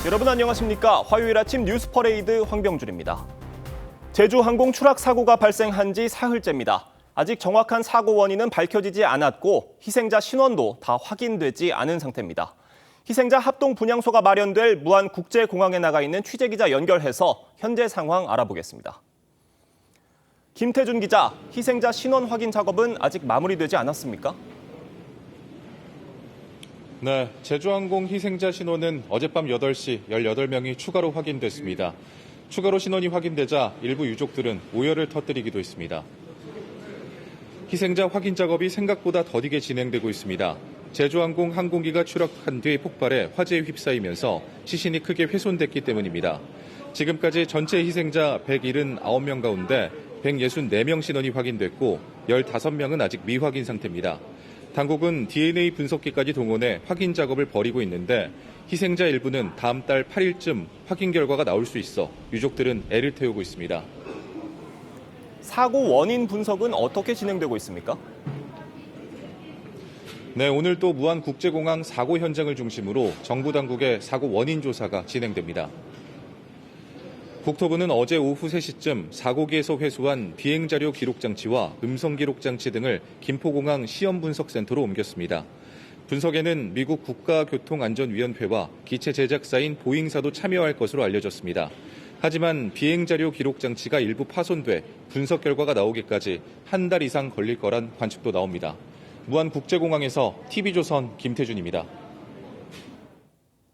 여러분 안녕하십니까? 화요일 아침 뉴스 퍼레이드 황병준입니다. 제주항공 추락 사고가 발생한 지 사흘째입니다. 아직 정확한 사고 원인은 밝혀지지 않았고 희생자 신원도 다 확인되지 않은 상태입니다. 희생자 합동 분향소가 마련될 무안국제공항에 나가 있는 취재기자 연결해서 현재 상황 알아보겠습니다. 김태준 기자, 희생자 신원 확인 작업은 아직 마무리되지 않았습니까? 네, 제주항공 희생자 신원은 어젯밤 8시 18명이 추가로 확인됐습니다. 추가로 신원이 확인되자 일부 유족들은 오열을 터뜨리기도 했습니다. 희생자 확인 작업이 생각보다 더디게 진행되고 있습니다. 제주항공 항공기가 추락한 뒤 폭발해 화재에 휩싸이면서 시신이 크게 훼손됐기 때문입니다. 지금까지 전체 희생자 179명 가운데 164명 신원이 확인됐고 15명은 아직 미확인 상태입니다. 당국은 DNA 분석기까지 동원해 확인 작업을 벌이고 있는데 희생자 일부는 다음 달 8일쯤 확인 결과가 나올 수 있어 유족들은 애를 태우고 있습니다. 사고 원인 분석은 어떻게 진행되고 있습니까? 네, 오늘 또 무안국제공항 사고 현장을 중심으로 정부 당국의 사고 원인 조사가 진행됩니다. 국토부는 어제 오후 3시쯤 사고기에서 회수한 비행자료 기록장치와 음성기록장치 등을 김포공항 시험분석센터로 옮겼습니다. 분석에는 미국 국가교통안전위원회와 기체 제작사인 보잉사도 참여할 것으로 알려졌습니다. 하지만 비행자료 기록장치가 일부 파손돼 분석 결과가 나오기까지 한 달 이상 걸릴 거란 관측도 나옵니다. 무안국제공항에서 TV조선 김태준입니다.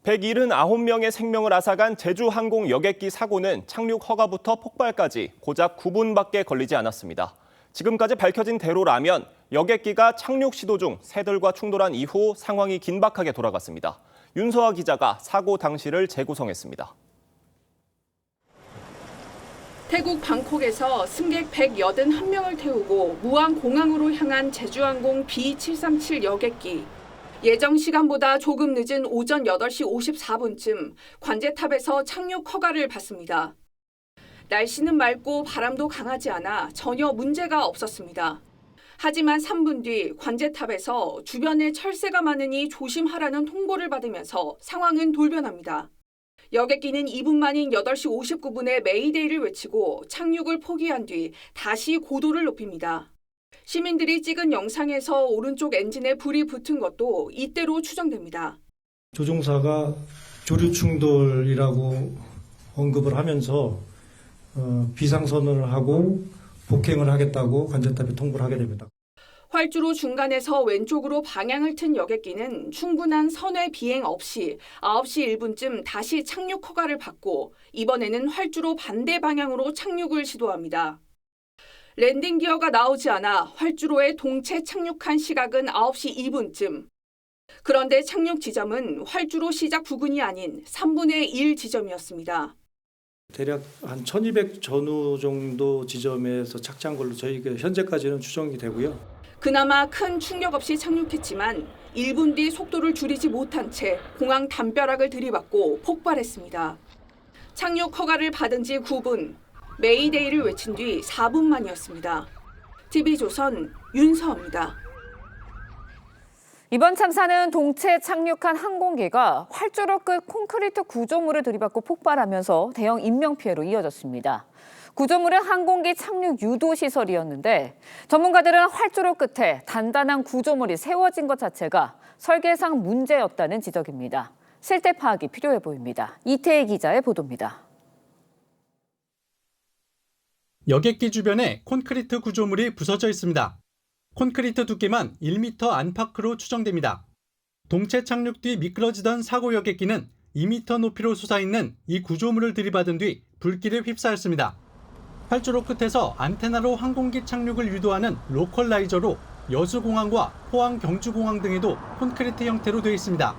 179명의 생명을 앗아간 제주항공 여객기 사고는 착륙 허가부터 폭발까지 고작 9분밖에 걸리지 않았습니다. 지금까지 밝혀진 대로라면 여객기가 착륙 시도 중 새들과 충돌한 이후 상황이 긴박하게 돌아갔습니다. 윤서아 기자가 사고 당시를 재구성했습니다. 태국 방콕에서 승객 181명을 태우고 무안공항으로 향한 제주항공 B737 여객기. 예정 시간보다 조금 늦은 오전 8시 54분쯤 관제탑에서 착륙 허가를 받습니다. 날씨는 맑고 바람도 강하지 않아 전혀 문제가 없었습니다. 하지만 3분 뒤 관제탑에서 주변에 철새가 많으니 조심하라는 통보를 받으면서 상황은 돌변합니다. 여객기는 2분 만인 8시 59분에 메이데이를 외치고 착륙을 포기한 뒤 다시 고도를 높입니다. 시민들이 찍은 영상에서 오른쪽 엔진에 불이 붙은 것도 이때로 추정됩니다. 조종사가 조류 충돌이라고 언급을 하면서 비상선언을 하고 복행을 하겠다고 관제탑에 통보를 하게 됩니다. 활주로 중간에서 왼쪽으로 방향을 튼 여객기는 충분한 선회 비행 없이 9시 1분쯤 다시 착륙 허가를 받고 이번에는 활주로 반대 방향으로 착륙을 시도합니다. 랜딩 기어가 나오지 않아 활주로에 동체 착륙한 시각은 9시 2분쯤. 그런데 착륙 지점은 활주로 시작 부근이 아닌 3분의 1 지점이었습니다. 대략 한 1200 전후 정도 지점에서 착지한 걸로 저희가 현재까지는 추정이 되고요. 그나마 큰 충격 없이 착륙했지만 1분 뒤 속도를 줄이지 못한 채 공항 담벼락을 들이받고 폭발했습니다. 착륙 허가를 받은 지 9분. 메이데이를 외친 뒤 4분 만이었습니다. TV조선 윤서입니다. 이번 참사는 동체 착륙한 항공기가 활주로 끝 콘크리트 구조물을 들이받고 폭발하면서 대형 인명피해로 이어졌습니다. 구조물은 항공기 착륙 유도 시설이었는데 전문가들은 활주로 끝에 단단한 구조물이 세워진 것 자체가 설계상 문제였다는 지적입니다. 실태 파악이 필요해 보입니다. 이태희 기자의 보도입니다. 여객기 주변에 콘크리트 구조물이 부서져 있습니다. 콘크리트 두께만 1m 안팎으로 추정됩니다. 동체 착륙 뒤 미끄러지던 사고 여객기는 2m 높이로 솟아있는 이 구조물을 들이받은 뒤 불길에 휩싸였습니다. 활주로 끝에서 안테나로 항공기 착륙을 유도하는 로컬라이저로 여수공항과 포항 경주공항 등에도 콘크리트 형태로 되어 있습니다.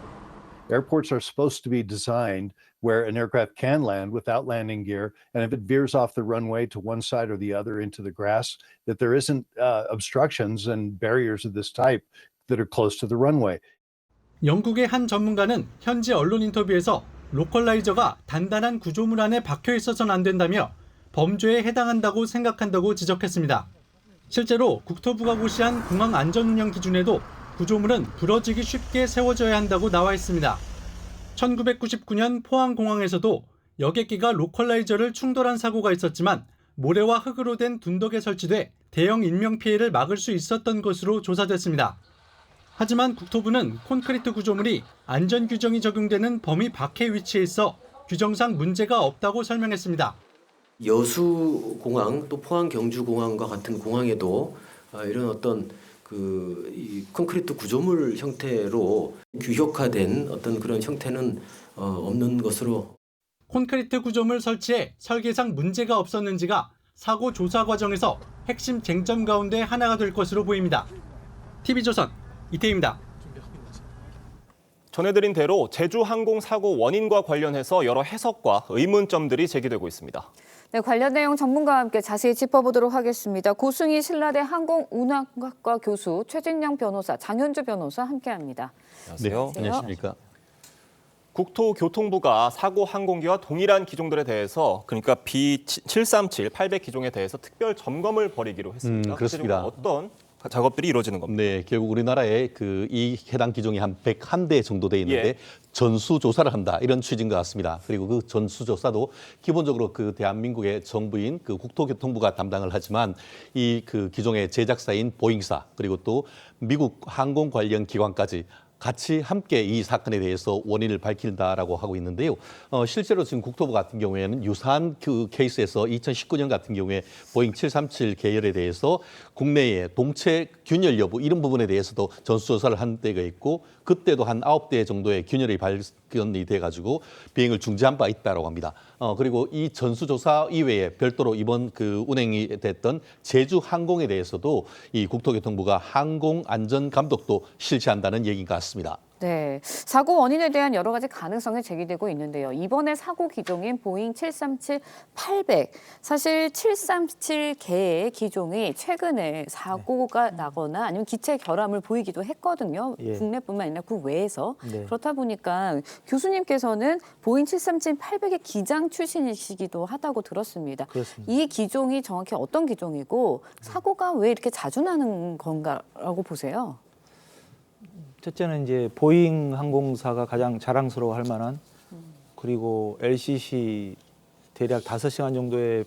Airports are supposed to be designed where an aircraft can land without landing gear, and if it veers off the runway to one side or the other into the grass, that there isn't obstructions and barriers of this type that are close to the runway. 영국의 한 전문가는 현지 언론 인터뷰에서 로컬라이저가 단단한 구조물 안에 박혀 있어서는 안 된다며 범죄에 해당한다고 생각한다고 지적했습니다. 실제로 국토부가 고시한 공항 안전운영 기준에도 구조물은 부러지기 쉽게 세워져야 한다고 나와 있습니다. 1999년 포항공항에서도 여객기가 로컬라이저를 충돌한 사고가 있었지만 모래와 흙으로 된 둔덕에 설치돼 대형 인명피해를 막을 수 있었던 것으로 조사됐습니다. 하지만 국토부는 콘크리트 구조물이 안전규정이 적용되는 범위 밖에 위치해 있어 규정상 문제가 없다고 설명했습니다. 여수공항 또 포항 경주공항과 같은 공항에도 이런 어떤 이 콘크리트 구조물 형태로 규격화된 어떤 그런 형태는 없는 것으로. 콘크리트 구조물 설치에 설계상 문제가 없었는지가 사고 조사 과정에서 핵심 쟁점 가운데 하나가 될 것으로 보입니다. TV조선 이태희입니다. 전해드린 대로 제주항공 사고 원인과 관련해서 여러 해석과 의문점들이 제기되고 있습니다. 네, 관련 내용 전문가와 함께 자세히 짚어보도록 하겠습니다. 고승희 신라대 항공운항학과 교수, 최진영 변호사, 장현주 변호사 함께합니다. 안녕하세요. 네, 안녕하십니까. 국토교통부가 사고 항공기와 동일한 기종들에 대해서 그러니까 B737, 800 기종에 대해서 특별 점검을 벌이기로 했습니다. 그렇습니다. 어떤 작업들이 이루어지는 겁니다. 네, 결국 우리나라에 이 해당 기종이 한 101대 정도 돼 있는데 예. 전수조사를 한다 이런 취지인 것 같습니다. 그리고 그 전수조사도 기본적으로 그 대한민국의 정부인 그 국토교통부가 담당을 하지만 이 그 기종의 제작사인 보잉사 그리고 또 미국 항공 관련 기관까지 같이 함께 이 사건에 대해서 원인을 밝힌다라고 하고 있는데요. 실제로 지금 국토부 같은 경우에는 유사한 그 케이스에서 2019년 같은 경우에 보잉 737 계열에 대해서 국내의 동체 균열 여부 이런 부분에 대해서도 전수조사를 한 때가 있고 그때도 한 9대 정도의 균열이 발견이 돼가지고 비행을 중지한 바 있다고 합니다. 그리고 이 전수조사 이외에 별도로 이번 그 운행이 됐던 제주항공에 대해서도 이 국토교통부가 항공안전감독도 실시한다는 얘기인 것 같습니다. 네, 사고 원인에 대한 여러 가지 가능성이 제기되고 있는데요. 이번에 사고 기종인 보잉 737-800, 사실 737개의 기종이 최근에 사고가 나거나 아니면 기체 결함을 보이기도 했거든요. 예. 국내뿐만 아니라 국외에서. 네. 그렇다 보니까 교수님께서는 보잉 737-800의 기장 출신이시기도 하다고 들었습니다. 그렇습니다. 이 기종이 정확히 어떤 기종이고 사고가 왜 이렇게 자주 나는 건가라고 보세요? 첫째는 이제 보잉 항공사가 가장 자랑스러워할 만한 그리고 LCC 대략 5시간 정도의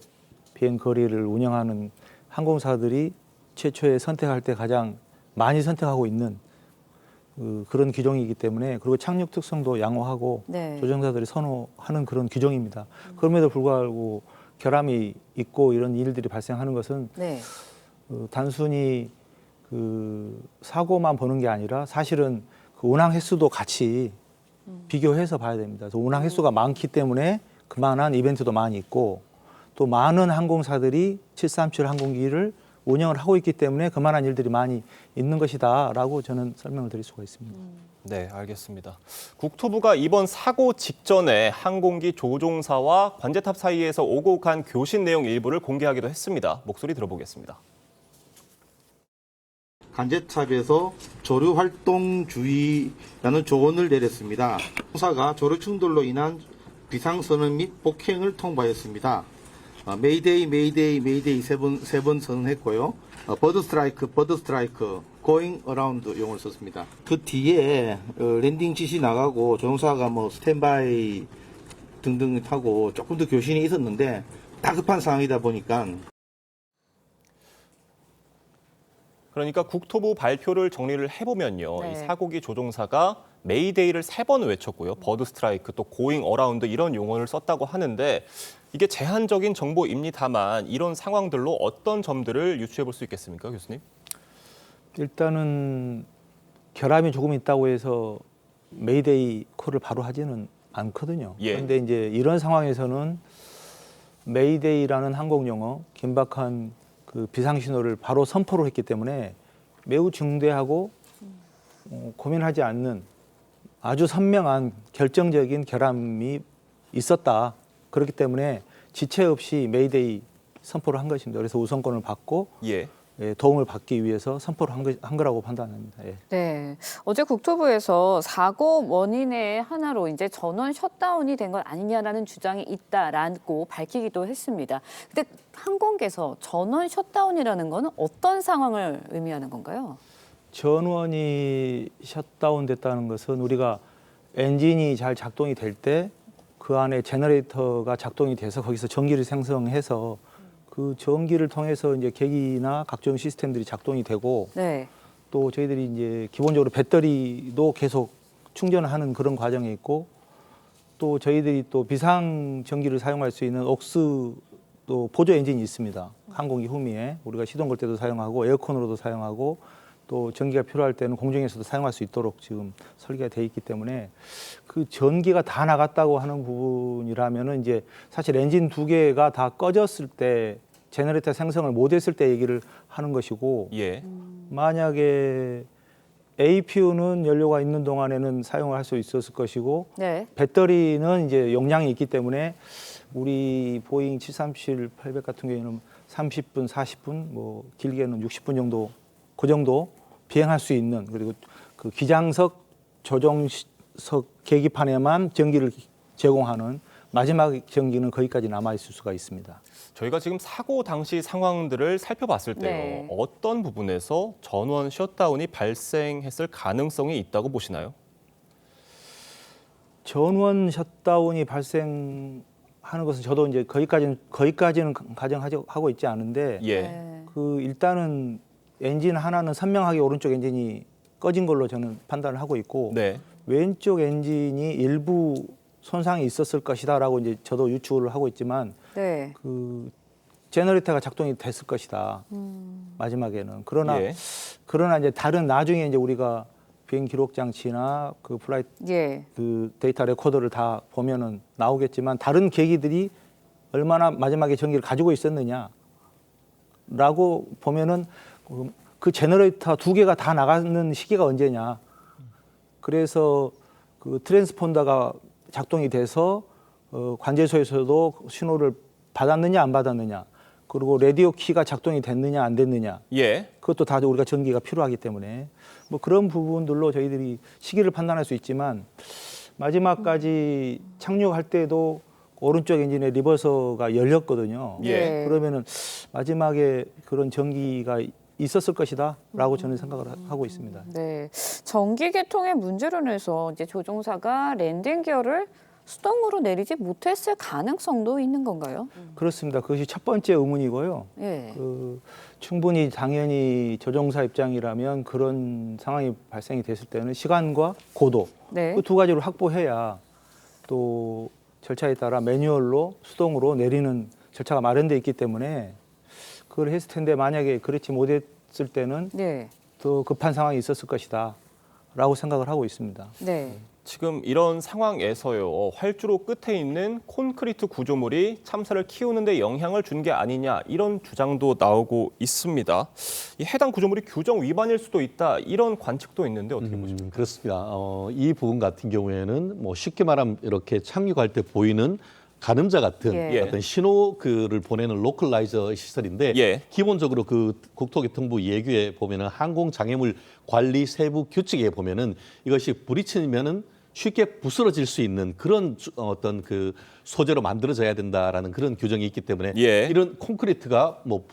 비행 거리를 운영하는 항공사들이 최초에 선택할 때 가장 많이 선택하고 있는 그런 기종이기 때문에 그리고 착륙 특성도 양호하고 네. 조종사들이 선호하는 그런 기종입니다. 그럼에도 불구하고 결함이 있고 이런 일들이 발생하는 것은 네. 단순히 그 사고만 보는 게 아니라 사실은 그 운항 횟수도 같이 비교해서 봐야 됩니다. 그래서 운항 횟수가 많기 때문에 그만한 이벤트도 많이 있고 또 많은 항공사들이 737 항공기를 운영을 하고 있기 때문에 그만한 일들이 많이 있는 것이다라고 저는 설명을 드릴 수가 있습니다. 네, 알겠습니다. 국토부가 이번 사고 직전에 항공기 조종사와 관제탑 사이에서 오고 간 교신 내용 일부를 공개하기도 했습니다. 목소리 들어보겠습니다. 관제탑에서 조류 활동 주의라는 조언을 내렸습니다. 공사가 조류 충돌로 인한 비상선언 및 폭행을 통보하였습니다. 메이데이, 메이데이, 메이데이 세 번 선언했고요. 버드 스트라이크, going around 용어를 썼습니다. 그 뒤에 랜딩 지시 나가고 조종사가 스탠바이 등등 타고 조금 더 교신이 있었는데 다급한 상황이다 보니까 그러니까 국토부 발표를 정리를 해보면요. 네. 이 사고기 조종사가 메이데이를 3번 외쳤고요. 버드 스트라이크, 또 고잉 어라운드 이런 용어를 썼다고 하는데 이게 제한적인 정보입니다만 이런 상황들로 어떤 점들을 유추해 볼 수 있겠습니까, 교수님? 일단은 결함이 조금 있다고 해서 메이데이 콜을 바로 하지는 않거든요. 예. 그런데 이제 이런 상황에서는 메이데이라는 항공 용어, 긴박한 그 비상 신호를 바로 선포를 했기 때문에 매우 중대하고 고민하지 않는 아주 선명한 결정적인 결함이 있었다. 그렇기 때문에 지체 없이 메이데이 선포를 한 것입니다. 그래서 우선권을 받고 예. 도움을 받기 위해서 선포를 한 거라고 판단합니다. 예. 네, 어제 국토부에서 사고 원인의 하나로 이제 전원 셧다운이 된 것 아니냐라는 주장이 있다라고 밝히기도 했습니다. 근데 항공기에서 전원 셧다운이라는 거는 어떤 상황을 의미하는 건가요? 전원이 셧다운 됐다는 것은 우리가 엔진이 잘 작동이 될 때 그 안에 제너레이터가 작동이 돼서 거기서 전기를 생성해서 그 전기를 통해서 이제 계기나 각종 시스템들이 작동이 되고 네. 또 저희들이 이제 기본적으로 배터리도 계속 충전하는 그런 과정이 있고 또 저희들이 또 비상 전기를 사용할 수 있는 옥스 또 보조 엔진이 있습니다. 항공기 후미에 우리가 시동 걸 때도 사용하고 에어컨으로도 사용하고 또 전기가 필요할 때는 공중에서도 사용할 수 있도록 지금 설계가 돼 있기 때문에 그 전기가 다 나갔다고 하는 부분이라면은 이제 사실 엔진 두 개가 다 꺼졌을 때 제너레이터 생성을 못했을 때 얘기를 하는 것이고 예. 만약에 APU는 연료가 있는 동안에는 사용을 할 수 있었을 것이고 네. 배터리는 이제 용량이 있기 때문에 우리 보잉 737-800 같은 경우에는 30분, 40분, 뭐 길게는 60분 정도 그 정도 비행할 수 있는 그리고 그 기장석 조종석 계기판에만 전기를 제공하는 마지막 전기는 거기까지 남아 있을 수가 있습니다. 저희가 지금 사고 당시 상황들을 살펴봤을 때요. 네. 어떤 부분에서 전원 셧다운이 발생했을 가능성이 있다고 보시나요? 전원 셧다운이 발생하는 것은 저도 이제 거기까지는 가정하고 있지 않은데 예. 네. 그 일단은 엔진 하나는 선명하게 오른쪽 엔진이 꺼진 걸로 저는 판단을 하고 있고 네. 왼쪽 엔진이 일부 손상이 있었을 것이다라고 이제 저도 유추를 하고 있지만 네. 그 제너레이터가 작동이 됐을 것이다 마지막에는 그러나 예. 이제 다른 나중에 이제 우리가 비행 기록 장치나 그 플라이트 예. 그 데이터 레코더를 다 보면은 나오겠지만 다른 계기들이 얼마나 마지막에 전기를 가지고 있었느냐라고 보면은 그 제너레이터 두 개가 다 나가는 시기가 언제냐. 그래서 그 트랜스폰더가 작동이 돼서 관제소에서도 신호를 받았느냐 안 받았느냐. 그리고 라디오 키가 작동이 됐느냐 안 됐느냐. 예. 그것도 다 우리가 전기가 필요하기 때문에 뭐 그런 부분들로 저희들이 시기를 판단할 수 있지만 마지막까지 착륙할 때도 오른쪽 엔진의 리버서가 열렸거든요. 예. 그러면은 마지막에 그런 전기가 있었을 것이다라고 저는 생각을 하고 있습니다. 네. 전기 계통의 문제로 인해서 이제 조종사가 랜딩 기어를 수동으로 내리지 못했을 가능성도 있는 건가요? 그렇습니다. 그것이 첫 번째 의문이고요. 예. 충분히 당연히 조종사 입장이라면 그런 상황이 발생이 됐을 때는 시간과 고도 네. 그 두 가지를 확보해야 또 절차에 따라 매뉴얼로 수동으로 내리는 절차가 마련돼 있기 때문에 그걸 했을 텐데 만약에 그렇지 못했을 때는 네. 더 급한 상황이 있었을 것이다라고 생각을 하고 있습니다. 네. 지금 이런 상황에서요. 활주로 끝에 있는 콘크리트 구조물이 참사를 키우는 데 영향을 준 게 아니냐 이런 주장도 나오고 있습니다. 이 해당 구조물이 규정 위반일 수도 있다 이런 관측도 있는데 어떻게 보십니까? 그렇습니다. 이 부분 같은 경우에는 뭐 쉽게 말하면 이렇게 착륙할 때 보이는 가늠자 같은 예. 어떤 신호를 보내는 로컬라이저 시설인데 예. 기본적으로 그 국토교통부 예규에 보면은 항공 장애물 관리 세부 규칙에 보면은 이것이 불이 치면은 쉽게 부스러질 수 있는 그런 어떤 그 소재로 만들어져야 된다라는 그런 규정이 있기 때문에 예. 이런 콘크리트가 뭐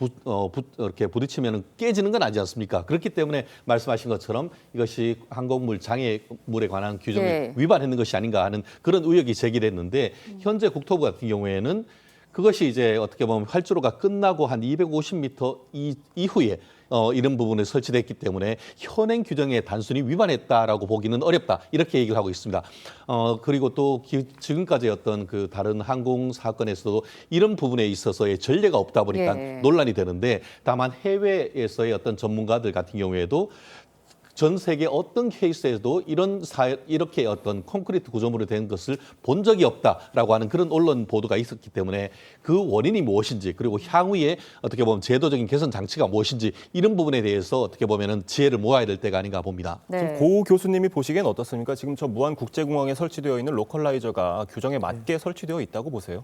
이렇게 부딪히면 깨지는 건 아니지 않습니까? 그렇기 때문에 말씀하신 것처럼 이것이 항공물 장애물에 관한 규정을 예. 위반했는 것이 아닌가 하는 그런 의혹이 제기됐는데 현재 국토부 같은 경우에는 그것이 이제 어떻게 보면 활주로가 끝나고 한 250m 이후에 이런 부분에 설치됐기 때문에 현행 규정에 단순히 위반했다라고 보기는 어렵다 이렇게 얘기를 하고 있습니다. 그리고 또 지금까지 어떤 그 다른 항공 사건에서도 이런 부분에 있어서의 전례가 없다 보니까 예. 논란이 되는데 다만 해외에서의 어떤 전문가들 같은 경우에도 전 세계 어떤 케이스에도 이렇게 어떤 콘크리트 구조물이 된 것을 본 적이 없다라고 하는 그런 언론 보도가 있었기 때문에 그 원인이 무엇인지 그리고 향후에 어떻게 보면 제도적인 개선 장치가 무엇인지 이런 부분에 대해서 어떻게 보면은 지혜를 모아야 될 때가 아닌가 봅니다. 네. 지금 고 교수님이 보시기엔 어떻습니까? 지금 저 무안국제공항에 설치되어 있는 로컬라이저가 규정에 맞게 설치되어 있다고 보세요?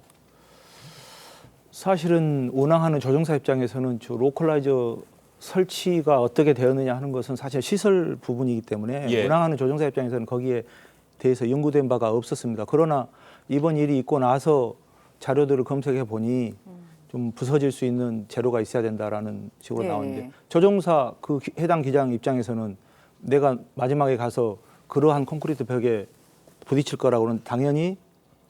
사실은 운항하는 조종사 입장에서는 저 로컬라이저 설치가 어떻게 되었느냐 하는 것은 사실 시설 부분이기 때문에 예. 운항하는 조종사 입장에서는 거기에 대해서 연구된 바가 없었습니다. 그러나 이번 일이 있고 나서 자료들을 검색해 보니 좀 부서질 수 있는 재료가 있어야 된다라는 식으로 예. 나오는데 조종사 그 해당 기장 입장에서는 내가 마지막에 가서 그러한 콘크리트 벽에 부딪힐 거라고는 당연히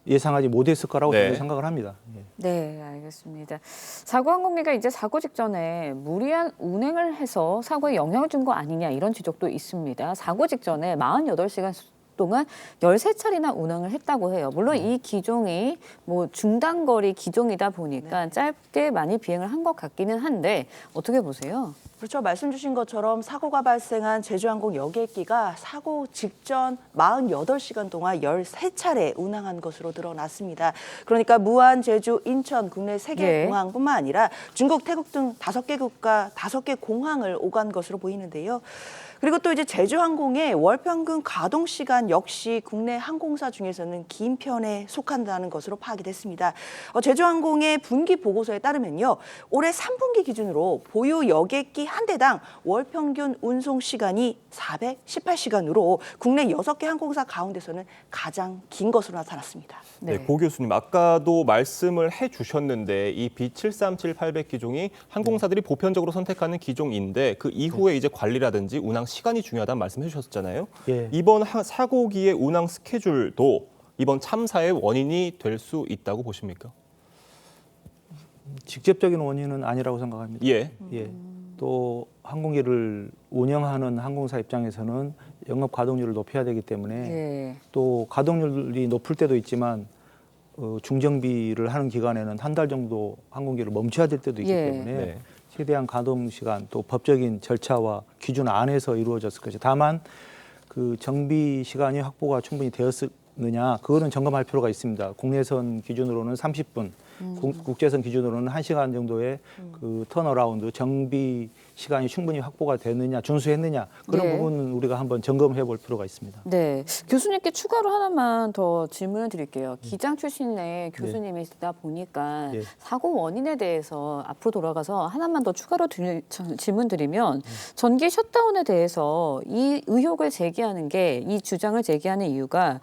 예상하지 못했을 거라고 네. 저는 생각을 합니다. 예. 네, 알겠습니다. 사고항공기가 이제 사고 직전에 무리한 운행을 해서 사고에 영향을 준 거 아니냐 이런 지적도 있습니다. 사고 직전에 48시간 동안 13차례나 운항을 했다고 해요. 물론 이 기종이 뭐 중단거리 기종이다 보니까 짧게 많이 비행을 한 것 같기는 한데 어떻게 보세요? 그렇죠. 말씀 주신 것처럼 사고가 발생한 제주항공 여객기가 사고 직전 48시간 동안 13차례 운항한 것으로 드러났습니다. 그러니까 무안, 제주, 인천 국내 3개 예. 공항뿐만 아니라 중국, 태국 등 5개 국가 5개 공항을 오간 것으로 보이는데요. 그리고 또 이제 제주항공의 월 평균 가동 시간 역시 국내 항공사 중에서는 긴 편에 속한다는 것으로 파악이 됐습니다. 제주항공의 분기 보고서에 따르면요, 올해 3분기 기준으로 보유 여객기 한 대당 월 평균 운송 시간이 418시간으로 국내 6개 항공사 가운데서는 가장 긴 것으로 나타났습니다. 네, 고 교수님, 아까도 말씀을 해주셨는데 이 B737-800 기종이 항공사들이 보편적으로 선택하는 기종인데 그 이후에 이제 관리라든지 운항 시간이 중요하다는 말씀해 주셨잖아요. 예. 이번 사고기의 운항 스케줄도 이번 참사의 원인이 될 수 있다고 보십니까? 직접적인 원인은 아니라고 생각합니다. 예. 예. 또 항공기를 운영하는 항공사 입장에서는 영업 가동률을 높여야 되기 때문에 예. 또 가동률이 높을 때도 있지만 중정비를 하는 기간에는 한 달 정도 항공기를 멈춰야 될 때도 있기 예. 때문에 네. 최대한 가동 시간 또 법적인 절차와 기준 안에서 이루어졌을 것이죠. 다만 그 정비 시간이 확보가 충분히 되었느냐 그거는 점검할 필요가 있습니다. 국내선 기준으로는 30분, 국제선 기준으로는 1시간 정도의 그 턴어라운드 정비 시간이 충분히 확보가 됐느냐 준수했느냐 그런 네. 부분은 우리가 한번 점검해 볼 필요가 있습니다. 네, 교수님께 추가로 하나만 더 질문을 드릴게요. 기장 출신의 교수님이시다 보니까 예. 사고 원인에 대해서 앞으로 돌아가서 하나만 더 추가로 질문 드리면 전기 셧다운에 대해서 이 의혹을 제기하는 게 이 주장을 제기하는 이유가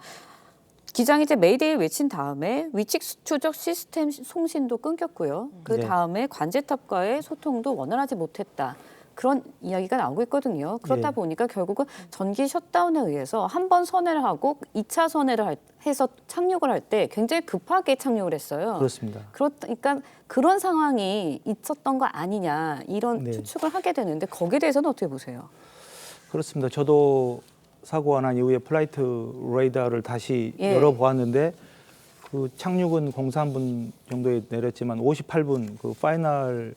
기장이 이제 메이데이를 외친 다음에 위치 추적 시스템 송신도 끊겼고요. 그 네. 다음에 관제탑과의 소통도 원활하지 못했다. 그런 이야기가 나오고 있거든요. 그렇다 예. 보니까 결국은 전기 셧다운에 의해서 한 번 선회를 하고 2차 선회를 해서 착륙을 할 때 굉장히 급하게 착륙을 했어요. 그렇습니다. 그러니까 그런 상황이 있었던 거 아니냐 이런 네. 추측을 하게 되는데 거기에 대해서는 어떻게 보세요? 그렇습니다. 저도 사고가 난 이후에 플라이트 레이더를 다시 예. 열어보았는데 그 착륙은 03분 정도에 내렸지만 58분 그 파이널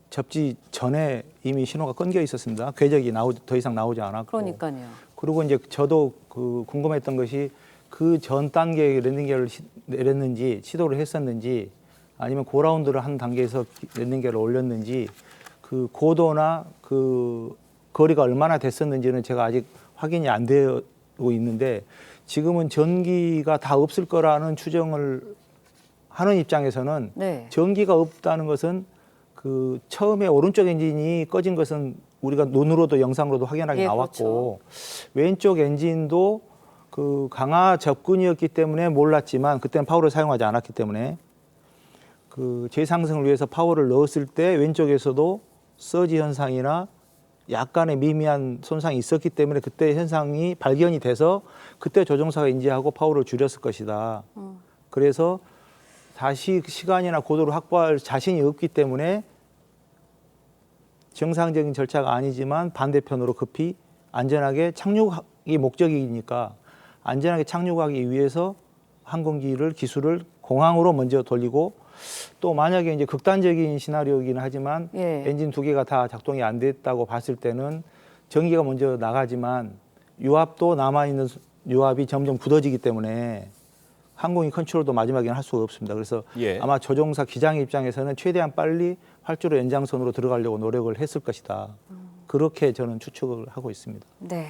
접지 전에 이미 신호가 끊겨 있었습니다. 궤적이 더 이상 나오지 않았고. 그러니까요. 그리고 이제 저도 그 궁금했던 것이 그 전 단계의 랜딩 기어를 내렸는지 시도를 했었는지 아니면 고라운드를 한 단계에서 랜딩 기어를 올렸는지 그 고도나 그 거리가 얼마나 됐었는지는 제가 아직 확인이 안 되고 있는데 지금은 전기가 다 없을 거라는 추정을 하는 입장에서는 네. 전기가 없다는 것은 그 처음에 오른쪽 엔진이 꺼진 것은 우리가 눈으로도 영상으로도 확연하게 예, 나왔고 왼쪽 엔진도 그 강화 접근이었기 때문에 몰랐지만 그때는 파워를 사용하지 않았기 때문에 그 재상승을 위해서 파워를 넣었을 때 왼쪽에서도 서지 현상이나 약간의 미미한 손상이 있었기 때문에 그때 현상이 발견이 돼서 그때 조종사가 인지하고 파워를 줄였을 것이다. 그래서 다시 시간이나 고도를 확보할 자신이 없기 때문에 정상적인 절차가 아니지만 반대편으로 급히 안전하게 착륙이 목적이니까 안전하게 착륙하기 위해서 항공기를 기술을 공항으로 먼저 돌리고 또 만약에 이제 극단적인 시나리오이긴 하지만 예. 엔진 2개가 다 작동이 안 됐다고 봤을 때는 전기가 먼저 나가지만 유압도 남아있는 유압이 점점 굳어지기 때문에 항공기 컨트롤도 마지막에는 할 수가 없습니다. 그래서 예. 아마 조종사 기장의 입장에서는 최대한 빨리 활주로 연장선으로 들어가려고 노력을 했을 것이다. 그렇게 저는 추측을 하고 있습니다. 네.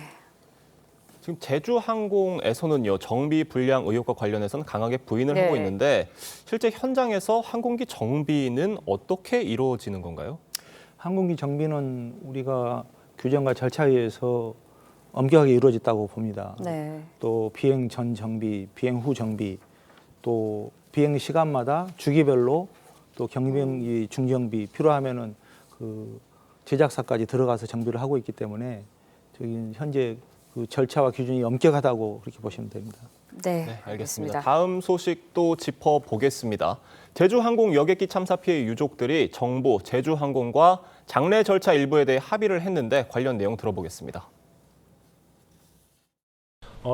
지금 제주항공에서는요, 정비 불량 의혹과 관련해서는 강하게 부인을 네. 하고 있는데 실제 현장에서 항공기 정비는 어떻게 이루어지는 건가요? 항공기 정비는 우리가 규정과 절차에 의해서 엄격하게 이루어졌다고 봅니다. 네. 또 비행 전 정비, 비행 후 정비, 또 비행 시간마다 주기별로 또 경비행기 중정비 필요하면은 그 제작사까지 들어가서 정비를 하고 있기 때문에 저희 현재 그 절차와 기준이 엄격하다고 그렇게 보시면 됩니다. 네, 알겠습니다. 다음 소식도 짚어보겠습니다. 제주항공 여객기 참사 피해 유족들이 정부, 제주항공과 장례 절차 일부에 대해 합의를 했는데 관련 내용 들어보겠습니다.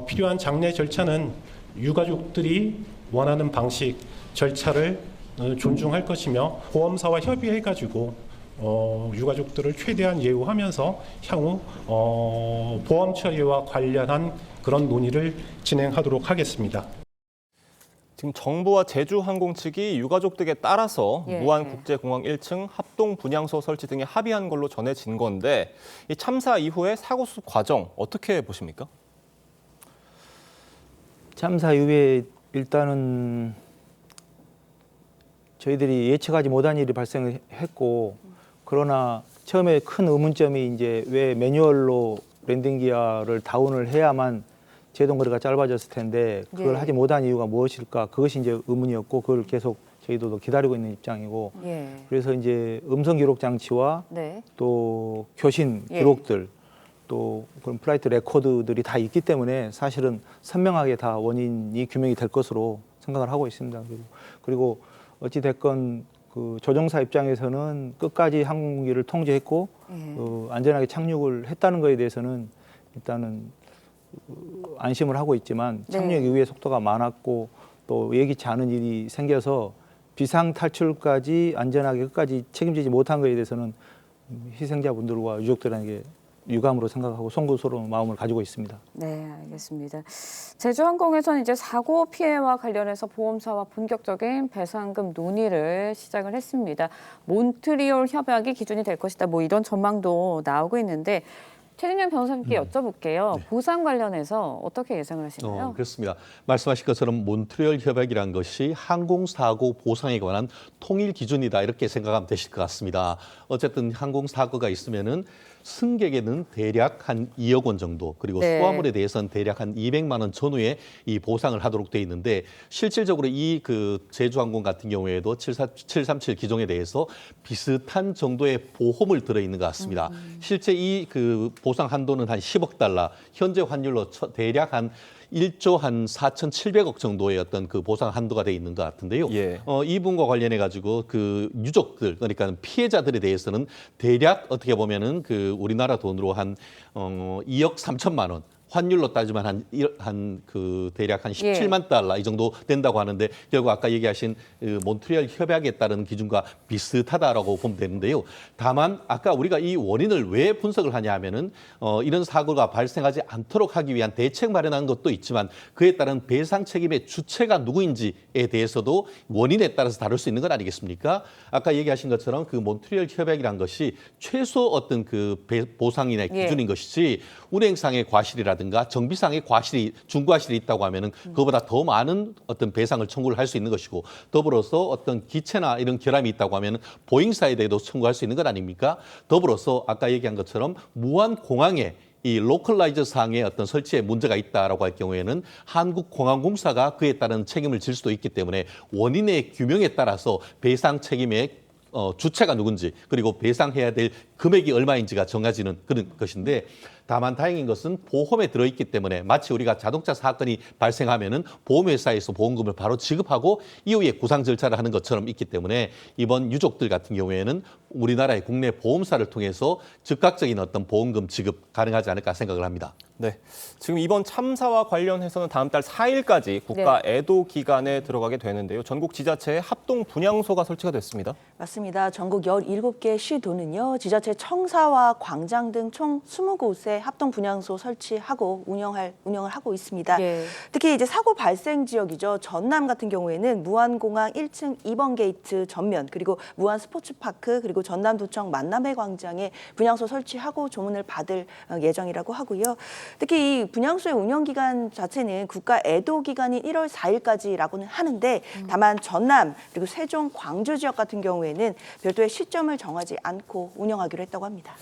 필요한 장례 절차는 유가족들이 원하는 방식, 절차를 존중할 것이며 보험사와 협의해가지고 유가족들을 최대한 예우하면서 향후 보험 처리와 관련한 그런 논의를 진행하도록 하겠습니다. 지금 정부와 제주항공 측이 유가족들에 따라서 무안국제공항 1층 합동 분향소 설치 등에 합의한 걸로 전해진 건데 이 참사 이후의 사고 수습 과정 어떻게 보십니까? 참사 이후에 일단은 저희들이 예측하지 못한 일이 발생했고 그러나 처음에 큰 의문점이 이제 왜 매뉴얼로 랜딩 기어를 다운을 해야만 제동 거리가 짧아졌을 텐데 그걸 하지 못한 이유가 무엇일까? 그것이 이제 의문이었고 그걸 계속 저희도 기다리고 있는 입장이고 그래서 이제 음성 기록 장치와 또 교신 기록들 또 그런 플라이트 레코드들이 다 있기 때문에 사실은 선명하게 다 원인이 규명이 될 것으로 생각을 하고 있습니다. 그리고 어찌 됐건 그 조종사 입장에서는 끝까지 항공기를 통제했고 안전하게 착륙을 했다는 것에 대해서는 일단은 안심을 하고 있지만 착륙 이후에 속도가 많았고 또 예기치 않은 일이 생겨서 비상 탈출까지 안전하게 끝까지 책임지지 못한 것에 대해서는 희생자분들과 유족들에게 유감으로 생각하고 송구스러운 마음을 가지고 있습니다. 네, 알겠습니다. 제주항공에서는 이제 사고 피해와 관련해서 보험사와 본격적인 배상금 논의를 시작을 했습니다. 몬트리올 협약이 기준이 될 것이다. 뭐 이런 전망도 나오고 있는데 최진영 변호사님께 여쭤볼게요. 보상 관련해서 어떻게 예상을 하시나요? 그렇습니다. 말씀하신 것처럼 몬트리올 협약이란 것이 항공사고 보상에 관한 통일 기준이다 이렇게 생각하면 되실 것 같습니다. 어쨌든 항공사고가 있으면은 승객에는 대략 한 2억 원 정도 그리고 수화물에 대해서는 대략 한 200만 원 전후에 이 보상을 하도록 돼 있는데 실질적으로 이 그 제주항공 같은 경우에도 737 기종에 대해서 비슷한 정도의 보험을 들어 있는 것 같습니다. 실제 이 그 보상 한도는 한 10억 달러, 현재 환율로 대략 한 1조 한 4,700억 정도의 어떤 그 보상 한도가 돼 있는 것 같은데요. 이 부분과 관련해 가지고 그 유족들 그러니까 피해자들에 대해서는 대략 어떻게 보면은 그 우리나라 돈으로 한 2억 3천만 원. 환율로 따지면 대략 한 17만 달러 이 정도 된다고 하는데 결국 아까 얘기하신 몬트리올 협약에 따른 기준과 비슷하다라고 보면 되는데요. 다만 아까 우리가 이 원인을 왜 분석을 하냐 하면은 이런 사고가 발생하지 않도록 하기 위한 대책 마련한 것도 있지만 그에 따른 배상 책임의 주체가 누구인지에 대해서도 원인에 따라서 다룰 수 있는 건 아니겠습니까? 아까 얘기하신 것처럼 그 몬트리올 협약이란 것이 최소 어떤 그 보상이나 기준인 것이지 운행상의 과실이라든가 정비상의 중과실이 있다고 하면은 그보다 더 많은 어떤 배상을 청구를 할 수 있는 것이고 더불어서 어떤 기체나 이런 결함이 있다고 하면은 보잉사에 대해도 청구할 수 있는 것 아닙니까? 더불어서 아까 얘기한 것처럼 무안공항에 이 로컬라이저 상의 어떤 설치에 문제가 있다라고 할 경우에는 한국공항공사가 그에 따른 책임을 질 수도 있기 때문에 원인의 규명에 따라서 배상 책임의 주체가 누군지 그리고 배상해야 될 금액이 얼마인지가 정해지는 그런 것인데 다만 다행인 것은 보험에 들어있기 때문에 마치 우리가 자동차 사건이 발생하면은 보험회사에서 보험금을 바로 지급하고 이후에 구상 절차를 하는 것처럼 있기 때문에 이번 유족들 같은 경우에는 우리나라의 국내 보험사를 통해서 즉각적인 어떤 보험금 지급 가능하지 않을까 생각을 합니다. 네, 지금 이번 참사와 관련해서는 다음 달 4일까지 국가 애도 기간에 들어가게 되는데요. 전국 지자체에 합동 분향소가 설치가 됐습니다. 맞습니다. 전국 17개 시도는요. 지자체 청사와 광장 등 총 20곳에 합동 분향소 설치하고 운영을 하고 있습니다. 특히 이제 사고 발생 지역이죠. 전남 같은 경우에는 무안공항 1층 2번 게이트 전면 그리고 무안 스포츠파크 그리고 전남도청 만남회 광장에 분향소 설치하고 조문을 받을 예정이라고 하고요. 특히 이 분향소의 운영 기간 자체는 국가 애도 기간인 1월 4일까지라고는 하는데 다만 전남 그리고 세종, 광주 지역 같은 경우에는 별도의 시점을 정하지 않고 운영하기로 했다고 합니다.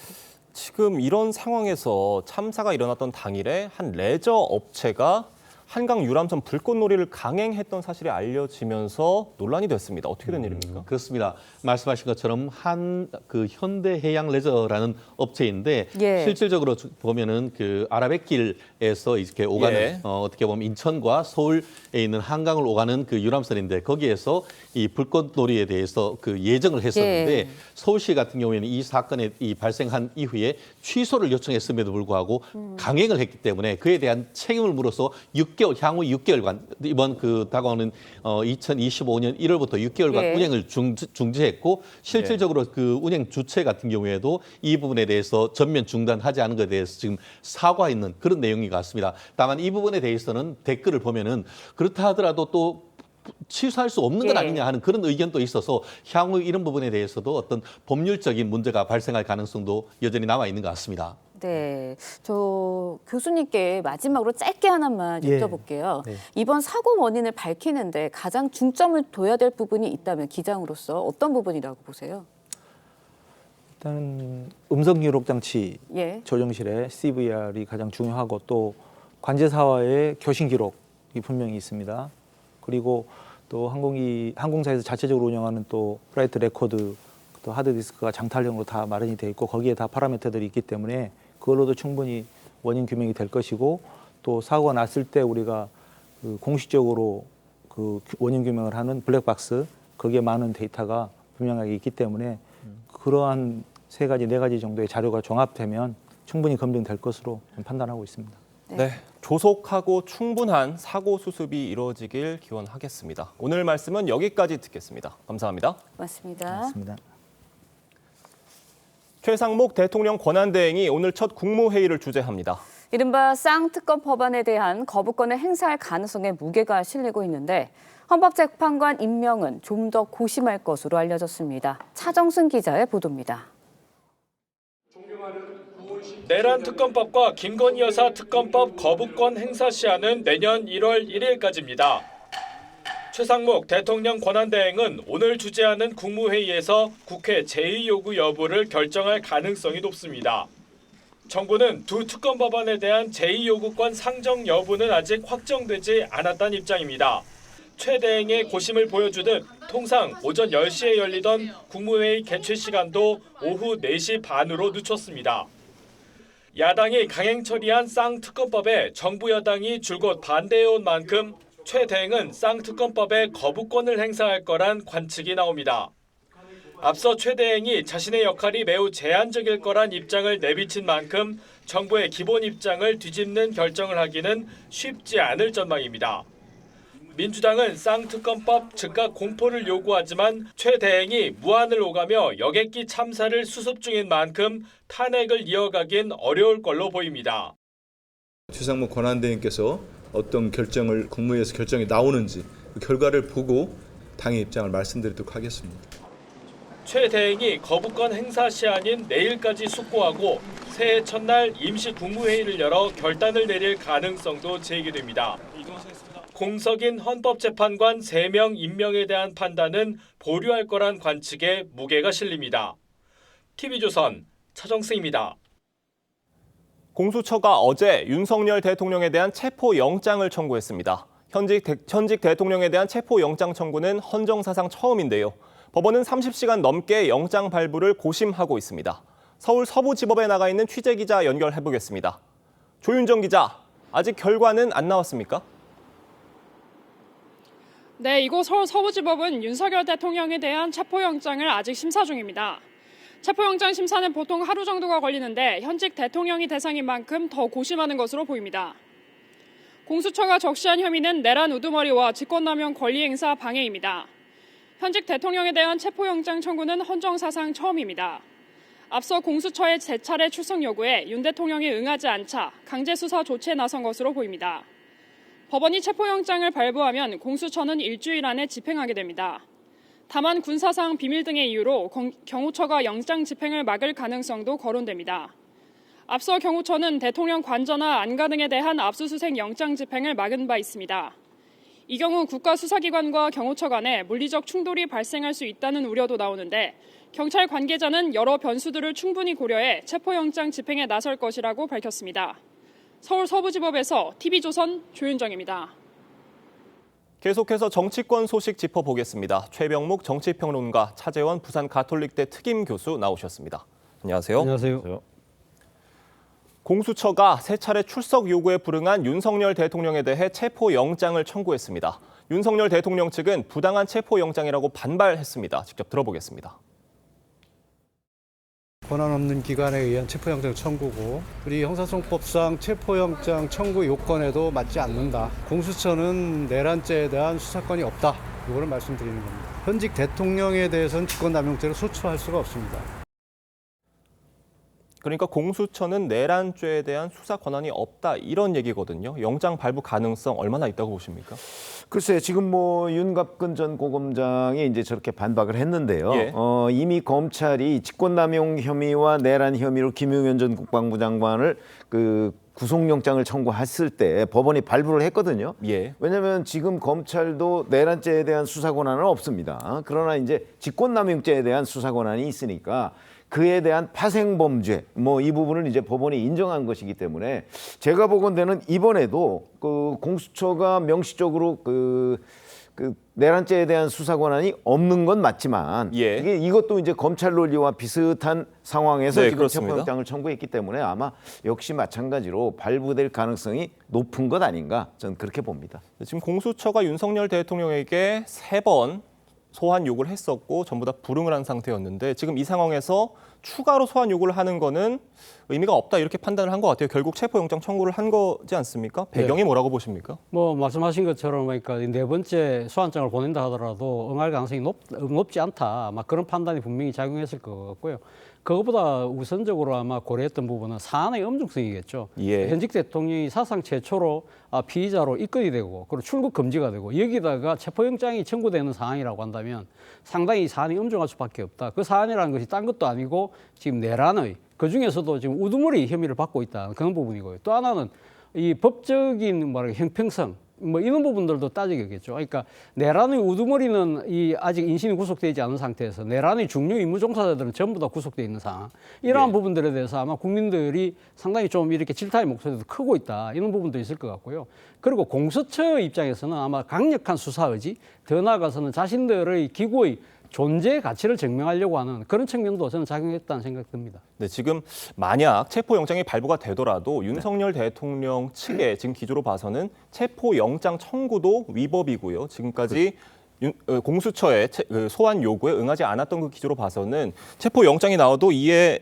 지금 이런 상황에서 참사가 일어났던 당일에 한 레저 업체가 한강 유람선 불꽃놀이를 강행했던 사실이 알려지면서 논란이 됐습니다. 어떻게 된 일입니까? 그렇습니다. 말씀하신 것처럼 그 현대해양레저라는 업체인데 예. 실질적으로 보면은 그 아라뱃길에서 이렇게 오가는 예. 어떻게 보면 인천과 서울에 있는 한강을 오가는 그 유람선인데 거기에서 이 불꽃놀이에 대해서 그 예정을 했었는데 예. 서울시 같은 경우에는 이 사건이 발생한 이후에 취소를 요청했음에도 불구하고 강행을 했기 때문에 그에 대한 책임을 물어서 향후 6개월간 이번 그 다가오는 2025년 1월부터 6개월간 예. 운행을 중지했고 실질적으로 그 운행 주체 같은 경우에도 이 부분에 대해서 전면 중단하지 않은 것에 대해서 지금 사과했는 그런 내용인 것 같습니다. 다만 이 부분에 대해서는 댓글을 보면은 그렇다 하더라도 또 취소할 수 없는 것 예. 아니냐 하는 그런 의견도 있어서 향후 이런 부분에 대해서도 어떤 법률적인 문제가 발생할 가능성도 여전히 남아 있는 것 같습니다. 네, 저 교수님께 마지막으로 짧게 하나만 예. 여쭤볼게요. 네. 이번 사고 원인을 밝히는데 가장 중점을 둬야 될 부분이 있다면 기장으로서 어떤 부분이라고 보세요? 일단은 음성 기록 장치 예. 조정실에 CVR이 가장 중요하고 또 관제사와의 교신 기록이 분명히 있습니다. 그리고 또 항공사에서 자체적으로 운영하는 또 플라이트 레코드 또 하드디스크가 장탈형으로 다 마련이 돼 있고 거기에 다 파라미터들이 있기 때문에 그걸로도 충분히 원인 규명이 될 것이고 또 사고가 났을 때 우리가 그 공식적으로 그 원인 규명을 하는 블랙박스 거기에 많은 데이터가 분명하게 있기 때문에 그러한 세 가지, 네 가지 정도의 자료가 종합되면 충분히 검증될 것으로 판단하고 있습니다. 네, 조속하고 충분한 사고 수습이 이루어지길 기원하겠습니다. 오늘 말씀은 여기까지 듣겠습니다. 감사합니다. 맞습니다. 고맙습니다. 최상목 대통령 권한대행이 오늘 첫 국무회의를 주재합니다. 이른바 쌍특검 법안에 대한 거부권을 행사할 가능성에 무게가 실리고 있는데 헌법재판관 임명은 좀 더 고심할 것으로 알려졌습니다. 차정승 기자의 보도입니다. 내란 특검법과 김건희 여사 특검법 거부권 행사 시한은 내년 1월 1일까지입니다. 최상목 대통령 권한대행은 오늘 주재하는 국무회의에서 국회 제의 요구 여부를 결정할 가능성이 높습니다. 정부는 두 특검 법안에 대한 제의 요구권 상정 여부는 아직 확정되지 않았다는 입장입니다. 최 대행의 고심을 보여주듯 통상 오전 10시에 열리던 국무회의 개최 시간도 오후 4시 반으로 늦췄습니다. 야당이 강행 처리한 쌍특검법에 정부 여당이 줄곧 반대해온 만큼 최 대행은 쌍특검법에 거부권을 행사할 거란 관측이 나옵니다. 앞서 최 대행이 자신의 역할이 매우 제한적일 거란 입장을 내비친 만큼 정부의 기본 입장을 뒤집는 결정을 하기는 쉽지 않을 전망입니다. 민주당은 쌍특검법 즉각 공포를 요구하지만 최 대행이 무안을 오가며 여객기 참사를 수습 중인 만큼 탄핵을 이어가긴 어려울 걸로 보입니다. 최상목 권한대행께서 어떤 결정을 국무회의에서 결정이 나오는지 그 결과를 보고 당의 입장을 말씀드리도록 하겠습니다. 최 대행이 거부권 행사 시한인 내일까지 숙고하고 새해 첫날 임시 국무회의를 열어 결단을 내릴 가능성도 제기됩니다. 공석인 헌법재판관 3명 임명에 대한 판단은 보류할 거란 관측에 무게가 실립니다. TV조선 차정승입니다. 공수처가 어제 윤석열 대통령에 대한 체포영장을 청구했습니다. 현직 대통령에 대한 체포영장 청구는 헌정사상 처음인데요. 법원은 30시간 넘게 영장 발부를 고심하고 있습니다. 서울 서부지법에 나가 있는 취재기자 연결해보겠습니다. 조윤정 기자, 아직 결과는 안 나왔습니까? 네, 이곳 서울 서부지법은 윤석열 대통령에 대한 체포영장을 아직 심사 중입니다. 체포영장 심사는 보통 하루 정도가 걸리는데 현직 대통령이 대상인 만큼 더 고심하는 것으로 보입니다. 공수처가 적시한 혐의는 내란 우두머리와 직권남용 권리행사 방해입니다. 현직 대통령에 대한 체포영장 청구는 헌정사상 처음입니다. 앞서 공수처의 재차례 출석 요구에 윤 대통령이 응하지 않자 강제수사 조치에 나선 것으로 보입니다. 법원이 체포영장을 발부하면 공수처는 일주일 안에 집행하게 됩니다. 다만 군사상 비밀 등의 이유로 경호처가 영장 집행을 막을 가능성도 거론됩니다. 앞서 경호처는 대통령 관저나 안가 등에 대한 압수수색 영장 집행을 막은 바 있습니다. 이 경우 국가수사기관과 경호처 간에 물리적 충돌이 발생할 수 있다는 우려도 나오는데 경찰 관계자는 여러 변수들을 충분히 고려해 체포영장 집행에 나설 것이라고 밝혔습니다. 서울 서부지법에서 TV조선 조윤정입니다. 계속해서 정치권 소식 짚어보겠습니다. 최병묵 정치평론가, 차재원 부산 가톨릭대 특임 교수 나오셨습니다. 안녕하세요. 안녕하세요. 공수처가 세 차례 출석 요구에 불응한 윤석열 대통령에 대해 체포영장을 청구했습니다. 윤석열 대통령 측은 부당한 체포영장이라고 반발했습니다. 직접 들어보겠습니다. 권한 없는 기관에 의한 체포영장 청구고 우리 형사소송법상 체포영장 청구 요건에도 맞지 않는다. 공수처는 내란죄에 대한 수사권이 없다. 이거를 말씀드리는 겁니다. 현직 대통령에 대해서는 직권남용죄로 소추할 수가 없습니다. 그러니까 공수처는 내란죄에 대한 수사 권한이 없다 이런 얘기거든요. 영장 발부 가능성 얼마나 있다고 보십니까? 글쎄 지금 뭐 윤갑근 전 고검장이 이제 저렇게 반박을 했는데요. 예. 이미 검찰이 직권남용 혐의와 내란 혐의로 김용현 전 국방부 장관을 그 구속영장을 청구했을 때 법원이 발부를 했거든요. 예. 왜냐하면 지금 검찰도 내란죄에 대한 수사 권한은 없습니다. 그러나 이제 직권남용죄에 대한 수사 권한이 있으니까 그에 대한 파생범죄 뭐 이 부분을 이제 법원이 인정한 것이기 때문에 제가 보건대는 이번에도 그 공수처가 명시적으로 그 내란죄에 대한 수사 권한이 없는 건 맞지만 예. 이것도 이제 검찰 논리와 비슷한 상황에서 네, 지금 체포영장을 청구했기 때문에 아마 역시 마찬가지로 발부될 가능성이 높은 것 아닌가 저는 그렇게 봅니다. 지금 공수처가 윤석열 대통령에게 3번 소환 요구를 했었고 전부 다 불응을 한 상태였는데 지금 이 상황에서 추가로 소환 요구를 하는 거는 의미가 없다 이렇게 판단을 한 것 같아요. 결국 체포영장 청구를 한 거지 않습니까? 배경이 뭐라고 보시십니까? 뭐 말씀하신 것처럼 그러니까 네 번째 소환장을 보낸다 하더라도 응할 가능성이 높지 않다. 막 그런 판단이 분명히 작용했을 것 같고요. 그것보다 우선적으로 아마 고려했던 부분은 사안의 엄중성이겠죠. 예. 현직 대통령이 사상 최초로 피의자로 입건이 되고 그리고 출국 금지가 되고 여기다가 체포영장이 청구되는 상황이라고 한다면 상당히 사안이 엄중할 수밖에 없다. 그 사안이라는 것이 딴 것도 아니고 지금 내란의 그중에서도 지금 우두머리 혐의를 받고 있다는 그런 부분이고요. 또 하나는 이 법적인 형평성 뭐 이런 부분들도 따지겠죠. 그러니까 내란의 우두머리는 이 아직 인신이 구속되지 않은 상태에서 내란의 중요 임무 종사자들은 전부 다 구속돼 있는 상황. 이러한 예. 부분들에 대해서 아마 국민들이 상당히 좀 이렇게 질타의 목소리도 크고 있다. 이런 부분도 있을 것 같고요. 그리고 공수처 입장에서는 아마 강력한 수사 의지, 더 나아가서는 자신들의 기구의 존재 가치를 증명하려고 하는 그런 측면도 저는 작용했다는 생각이 듭니다. 네, 지금 만약 체포영장이 발부가 되더라도 윤석열 대통령 측의 지금 기조로 봐서는 체포영장 청구도 위법이고요. 지금까지 공수처의 소환 요구에 응하지 않았던 그 기조로 봐서는 체포영장이 나와도 이에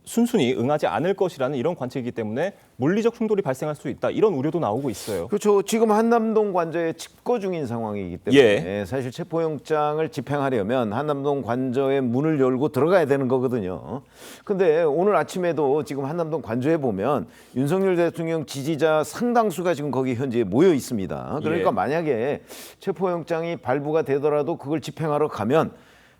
순순히 응하지 않을 것이라는 이런 관측이기 때문에 물리적 충돌이 발생할 수 있다. 이런 우려도 나오고 있어요. 그렇죠. 지금 한남동 관저에 집거 중인 상황이기 때문에 예. 사실 체포영장을 집행하려면 한남동 관저의 문을 열고 들어가야 되는 거거든요. 근데 오늘 아침에도 지금 한남동 관저에 보면 윤석열 대통령 지지자 상당수가 지금 거기 현재 모여 있습니다. 그러니까 예. 만약에 체포영장이 발부가 되더라도 그걸 집행하러 가면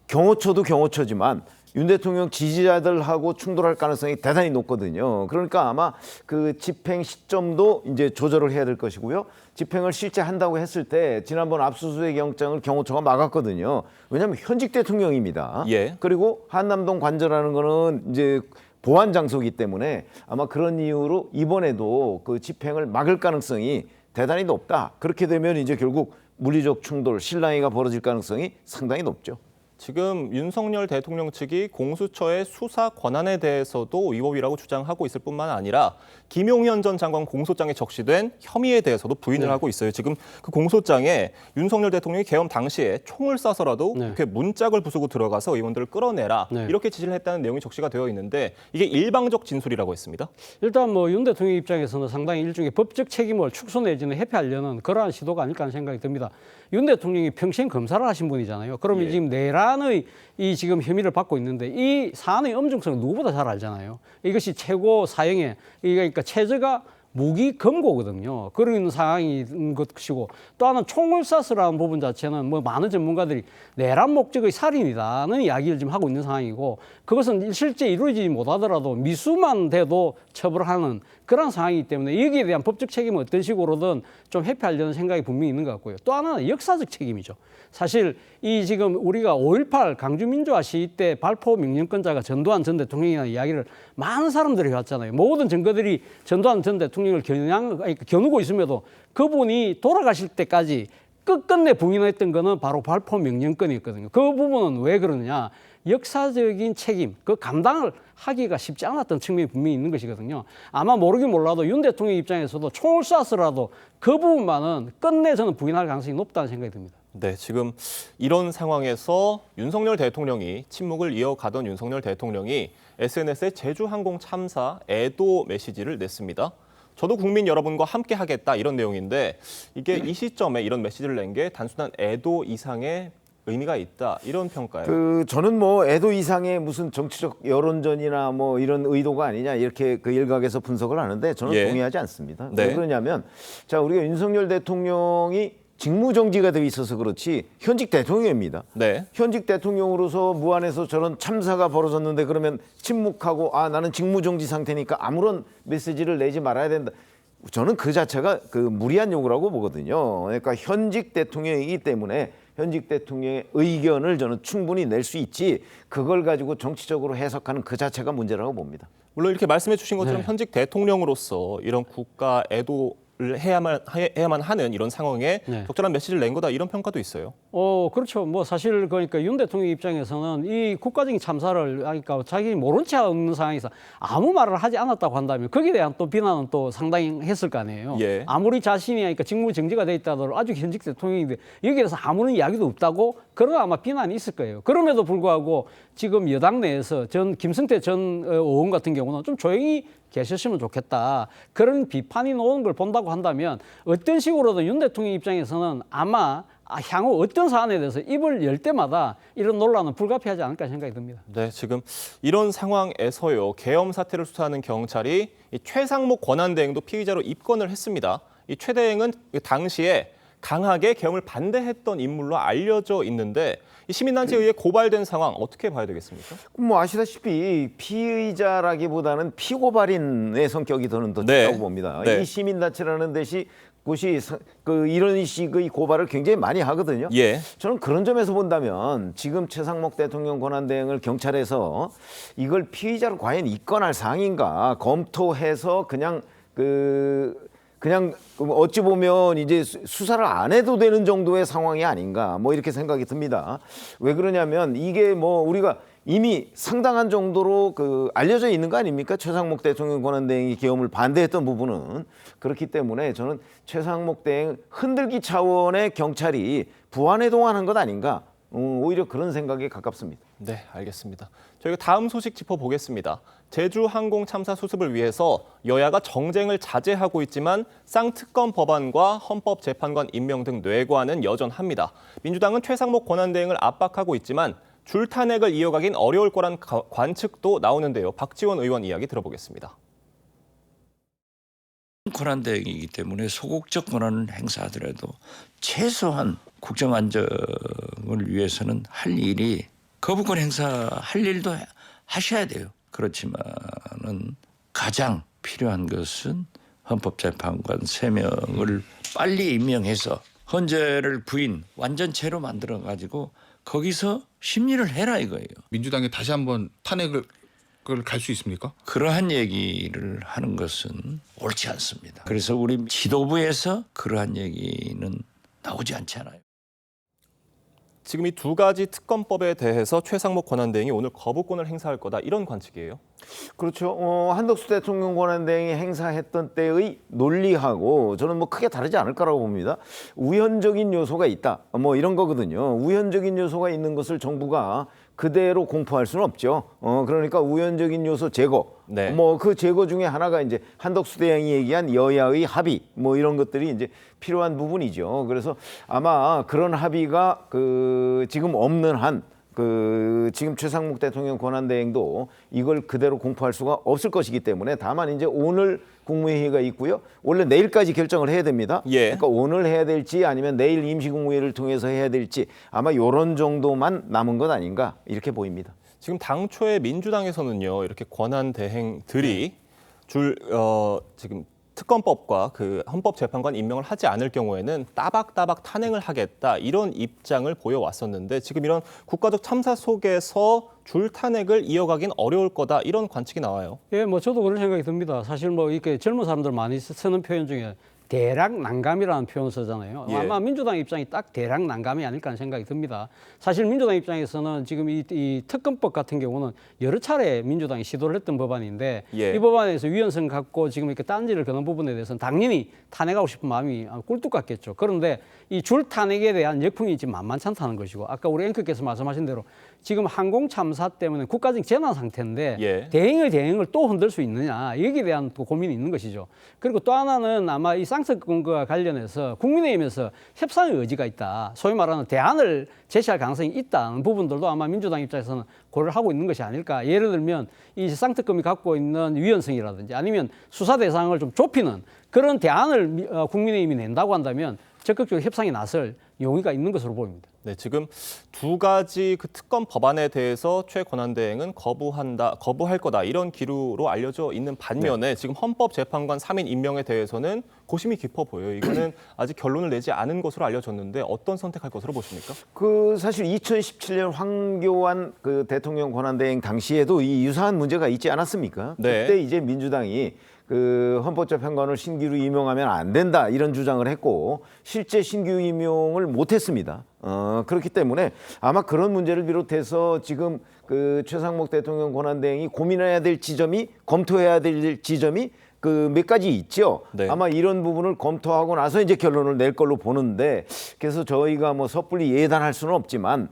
경호처도 경호처지만 윤 대통령 지지자들하고 충돌할 가능성이 대단히 높거든요. 그러니까 아마 그 집행 시점도 이제 조절을 해야 될 것이고요. 집행을 실제 한다고 했을 때 지난번 압수수색 영장을 경호처가 막았거든요. 왜냐하면 현직 대통령입니다. 예. 그리고 한남동 관저라는 거는 이제 보안 장소이기 때문에 아마 그런 이유로 이번에도 그 집행을 막을 가능성이 대단히 높다. 그렇게 되면 이제 결국 물리적 충돌, 실랑이가 벌어질 가능성이 상당히 높죠. 지금 윤석열 대통령 측이 공수처의 수사 권한에 대해서도 위법이라고 주장하고 있을 뿐만 아니라 김용현 전 장관 공소장에 적시된 혐의에 대해서도 부인을 하고 있어요. 지금 그 공소장에 윤석열 대통령이 계엄 당시에 총을 쏴서라도 이렇게 문짝을 부수고 들어가서 의원들을 끌어내라 이렇게 지시를 했다는 내용이 적시가 되어 있는데 이게 일방적 진술이라고 했습니다. 일단 뭐 윤 대통령 입장에서는 상당히 일종의 법적 책임을 축소 내지는 회피하려는 그러한 시도가 아닐까 하는 생각이 듭니다. 윤 대통령이 평생 검사를 하신 분이잖아요. 그러면 지금 내란의 이 지금 혐의를 받고 있는데 이 사안의 엄중성을 누구보다 잘 알잖아요. 이것이 최고 사형에 그러니까 최저가 무기 검거거든요. 그런 상황인 것이고 또 하나는 총을 쐈으라는 부분 자체는 뭐 많은 전문가들이 내란 목적의 살인이다는 이야기를 지금 하고 있는 상황이고 그것은 실제 이루어지지 못하더라도 미수만 돼도 처벌하는 그런 상황이기 때문에 여기에 대한 법적 책임은 어떤 식으로든 좀 회피하려는 생각이 분명히 있는 것 같고요. 또 하나는 역사적 책임이죠. 사실 이 지금 우리가 5.18 강주민주화 시위 때 발포 명령권자가 전두환 전 대통령이라는 이야기를 많은 사람들이 해왔잖아요. 모든 증거들이 전두환 전 대통령 대통령을 겨누고 있음에도 그분이 돌아가실 때까지 끝끝내 부인했던 거는 바로 발포 명령권이었거든요. 그 부분은 왜 그러느냐? 역사적인 책임, 그 감당을 하기가 쉽지 않았던 측면이 분명히 있는 것이거든요. 아마 모르긴 몰라도 윤 대통령 입장에서도 총을 쏴서라도 그 부분만은 끝내 저는 부인할 가능성이 높다는 생각이 듭니다. 네, 지금 이런 상황에서 윤석열 대통령이 침묵을 이어가던 윤석열 대통령이 SNS에 제주항공 참사 애도 메시지를 냈습니다. 저도 국민 여러분과 함께 하겠다 이런 내용인데 이게 이 시점에 이런 메시지를 낸 게 단순한 애도 이상의 의미가 있다 이런 평가예요. 저는 뭐 애도 이상의 무슨 정치적 여론전이나 뭐 이런 의도가 아니냐 이렇게 그 일각에서 분석을 하는데 저는 동의하지 않습니다. 네. 왜 그러냐면 자 우리가 윤석열 대통령이 직무정지가 돼 있어서 그렇지 현직 대통령입니다. 네. 현직 대통령으로서 무안에서 저런 참사가 벌어졌는데 그러면 침묵하고 나는 직무정지 상태니까 아무런 메시지를 내지 말아야 된다. 저는 그 자체가 그 무리한 요구라고 보거든요. 그러니까 현직 대통령이기 때문에 현직 대통령의 의견을 저는 충분히 낼 수 있지 그걸 가지고 정치적으로 해석하는 그 자체가 문제라고 봅니다. 물론 이렇게 말씀해 주신 것처럼 현직 대통령으로서 이런 국가 애도를 해야만 하는 이런 상황에 적절한 메시지를 낸 거다 이런 평가도 있어요. 그렇죠. 뭐 사실 그러니까 윤 대통령 입장에서는 이 국가적인 참사를 그러니까 자기 모른 체 없는 상황에서 아무 말을 하지 않았다고 한다면 거기에 대한 또 비난은 또 상당히 했을 거 아니에요. 아무리 자신이 그러니까 직무 정지가 돼 있다더라도 아주 현직 대통령인데 여기에 대해서 아무런 이야기도 없다고 그런 아마 비난이 있을 거예요. 그럼에도 불구하고 지금 여당 내에서 김성태 전 의원 같은 경우는 좀 조용히 계셨으면 좋겠다. 그런 비판이 나오는 걸 본다고 한다면 어떤 식으로든 윤 대통령 입장에서는 아마 향후 어떤 사안에 대해서 입을 열 때마다 이런 논란은 불가피하지 않을까 생각이 듭니다. 네, 지금 이런 상황에서요. 계엄 사태를 수사하는 경찰이 이 최상목 권한대행도 피의자로 입건을 했습니다. 이 최 대행은 당시에 강하게 계엄을 반대했던 인물로 알려져 있는데 이 시민단체에 의해 고발된 상황 어떻게 봐야 되겠습니까? 뭐 아시다시피 피의자라기보다는 피고발인의 성격이 저는 더 좋다고 봅니다. 이 시민단체라는 곳이 이런 식의 고발을 굉장히 많이 하거든요. 저는 그런 점에서 본다면 지금 최상목 대통령 권한대행을 경찰에서 이걸 피의자로 과연 입건할 사항인가 검토해서 그냥 어찌 보면 이제 수사를 안 해도 되는 정도의 상황이 아닌가 뭐 이렇게 생각이 듭니다. 왜 그러냐면 이게 뭐 우리가 이미 상당한 정도로 알려져 있는 거 아닙니까? 최상목 대통령 권한대행이 계엄을 반대했던 부분은 그렇기 때문에 저는 최상목 대행 흔들기 차원의 경찰이 부안에 동원한 것 아닌가 오히려 그런 생각에 가깝습니다. 네, 알겠습니다. 저희가 다음 소식 짚어보겠습니다. 제주항공 참사 수습을 위해서 여야가 정쟁을 자제하고 있지만 쌍특검 법안과 헌법재판관 임명 등 뇌관은 여전합니다. 민주당은 최상목 권한대행을 압박하고 있지만 줄탄핵을 이어가긴 어려울 거란 관측도 나오는데요. 박지원 의원 이야기 들어보겠습니다. 권한대행이기 때문에 소극적 권한을 행사하더라도 최소한 국정 안정을 위해서는 할 일이 거부권 행사할 일도 하셔야 돼요. 그렇지만은 가장 필요한 것은 헌법재판관 3명을 빨리 임명해서 헌재를 완전체로 만들어가지고 거기서 심리를 해라 이거예요. 민주당이 다시 한번 탄핵을 갈 수 있습니까? 그러한 얘기를 하는 것은 옳지 않습니다. 그래서 우리 지도부에서 그러한 얘기는 나오지 않지 않아요. 지금 이 두 가지 특검법에 대해서 최상목 권한대행이 오늘 거부권을 행사할 거다 이런 관측이에요. 그렇죠. 한덕수 대통령 권한대행이 행사했던 때의 논리하고 저는 뭐 크게 다르지 않을 거라고 봅니다. 우연적인 요소가 있다. 뭐 이런 거거든요. 우연적인 요소가 있는 것을 정부가 그대로 공포할 수는 없죠. 그러니까 우연적인 요소 제거. 뭐 그 제거 중에 하나가 이제 한덕수 대행이 얘기한 여야의 합의 뭐 이런 것들이 이제 필요한 부분이죠. 그래서 아마 그런 합의가 지금 없는 한 지금 최상목 대통령 권한대행도 이걸 그대로 공포할 수가 없을 것이기 때문에 다만 이제 오늘 국무회의가 있고요. 원래 내일까지 결정을 해야 됩니다. 그러니까 오늘 해야 될지 아니면 내일 임시국무회의를 통해서 해야 될지 아마 이런 정도만 남은 것 아닌가 이렇게 보입니다. 지금 당초에 민주당에서는요. 이렇게 권한대행들이 지금 특검법과 그 헌법재판관 임명을 하지 않을 경우에는 따박따박 탄핵을 하겠다 이런 입장을 보여왔었는데 지금 이런 국가적 참사 속에서 줄 탄핵을 이어가긴 어려울 거다 이런 관측이 나와요. 예, 뭐 저도 그런 생각이 듭니다. 사실 뭐 이렇게 젊은 사람들 많이 쓰는 표현 중에 대략 난감이라는 표현을 쓰잖아요. 예. 아마 민주당 입장이 딱 대략 난감이 아닐까 하는 생각이 듭니다. 사실 민주당 입장에서는 지금 이 특검법 같은 경우는 여러 차례 민주당이 시도를 했던 법안인데 예. 이 법안에서 위헌성 갖고 지금 이렇게 딴지를 거는 부분에 대해서는 당연히 탄핵하고 싶은 마음이 꿀뚝 같겠죠. 그런데 이 줄 탄핵에 대한 역풍이 지금 만만치 않다는 것이고 아까 우리 앵커께서 말씀하신 대로 지금 항공 참사 때문에 국가적 재난 상태인데 예. 대행을 또 흔들 수 있느냐 여기에 대한 또 고민이 있는 것이죠. 그리고 또 하나는 아마 이 쌍특검과 관련해서 국민의힘에서 협상의 의지가 있다. 소위 말하는 대안을 제시할 가능성이 있다는 부분들도 아마 민주당 입장에서는 고려를 하고 있는 것이 아닐까. 예를 들면 이 쌍특검이 갖고 있는 위헌성이라든지 아니면 수사 대상을 좀 좁히는 그런 대안을 국민의힘이 낸다고 한다면 적극적으로 협상에 나설 용의가 있는 것으로 보입니다. 네, 지금 두 가지 그 특검 법안에 대해서 최 권한대행은 거부할 거다 이런 기류로 알려져 있는 반면에 지금 헌법재판관 3인 임명에 대해서는 고심이 깊어 보여요. 이거는 아직 결론을 내지 않은 것으로 알려졌는데 어떤 선택할 것으로 보십니까? 그 사실 2017년 황교안 그 대통령 권한대행 당시에도 이 유사한 문제가 있지 않았습니까? 네. 그때 이제 민주당이 그 헌법재판관을 신규로 임명하면 안 된다 이런 주장을 했고 실제 신규 임명을 못했습니다. 그렇기 때문에 아마 그런 문제를 비롯해서 지금 그 최상목 대통령 권한대행이 고민해야 될 지점이 검토해야 될 지점이 그 몇 가지 있죠. 네. 아마 이런 부분을 검토하고 나서 이제 결론을 낼 걸로 보는데 그래서 저희가 뭐 섣불리 예단할 수는 없지만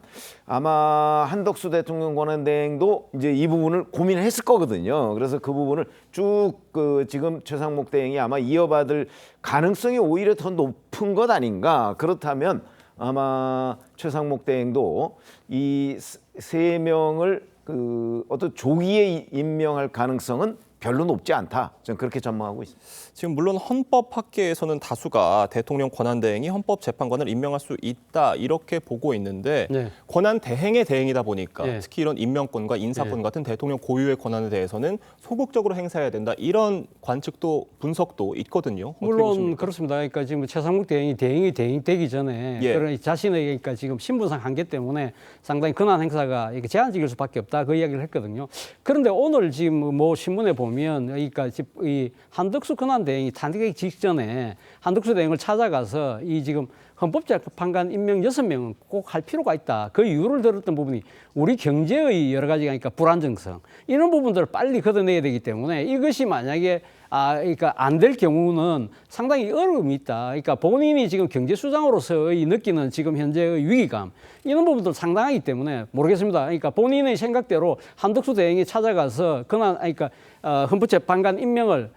아마 한덕수 대통령 권한대행도 이제 이 부분을 고민했을 거거든요. 그래서 그 부분을 쭉 그 지금 최상목 대행이 아마 이어받을 가능성이 오히려 더 높은 것 아닌가. 그렇다면 아마 최상목 대행도 이 세 명을 그 어떤 조기에 임명할 가능성은 별로 높지 않다. 저는 그렇게 전망하고 있습니다. 지금 물론 헌법학계에서는 다수가 대통령 권한대행이 헌법재판관을 임명할 수 있다 이렇게 보고 있는데 네. 권한대행의 대행이다 보니까 네. 특히 이런 임명권과 인사권 같은 대통령 고유의 권한에 대해서는 소극적으로 행사해야 된다 이런 관측도 분석도 있거든요. 어떻게 물론 보십니까? 그렇습니다. 그러니까 지금 최상목 대행이 대행이 되기 전에 예. 그런 자신의 그러니까 지금 신분상 한계 때문에 상당히 권한 행사가 이렇게 제한적일 수밖에 없다 그 이야기를 했거든요. 그런데 오늘 지금 뭐 신문에 보면 그러니까 이 한덕수 권한 대행이 탄핵하기 직전에 한덕수 대행을 찾아가서 이 지금 헌법재판관 임명 6명은 꼭 할 필요가 있다. 그 이유를 들었던 부분이 우리 경제의 여러 가지가 그러니까 불안정성 이런 부분들을 빨리 걷어내야 되기 때문에 이것이 만약에 그러니까 안 될 경우는 상당히 어려움이 있다. 그러니까 본인이 지금 경제 수장으로서의 느끼는 지금 현재의 위기감 이런 부분들 상당하기 때문에 모르겠습니다. 그러니까 본인의 생각대로 한덕수 대행이 찾아가서 그러니까 헌법재판관 임명을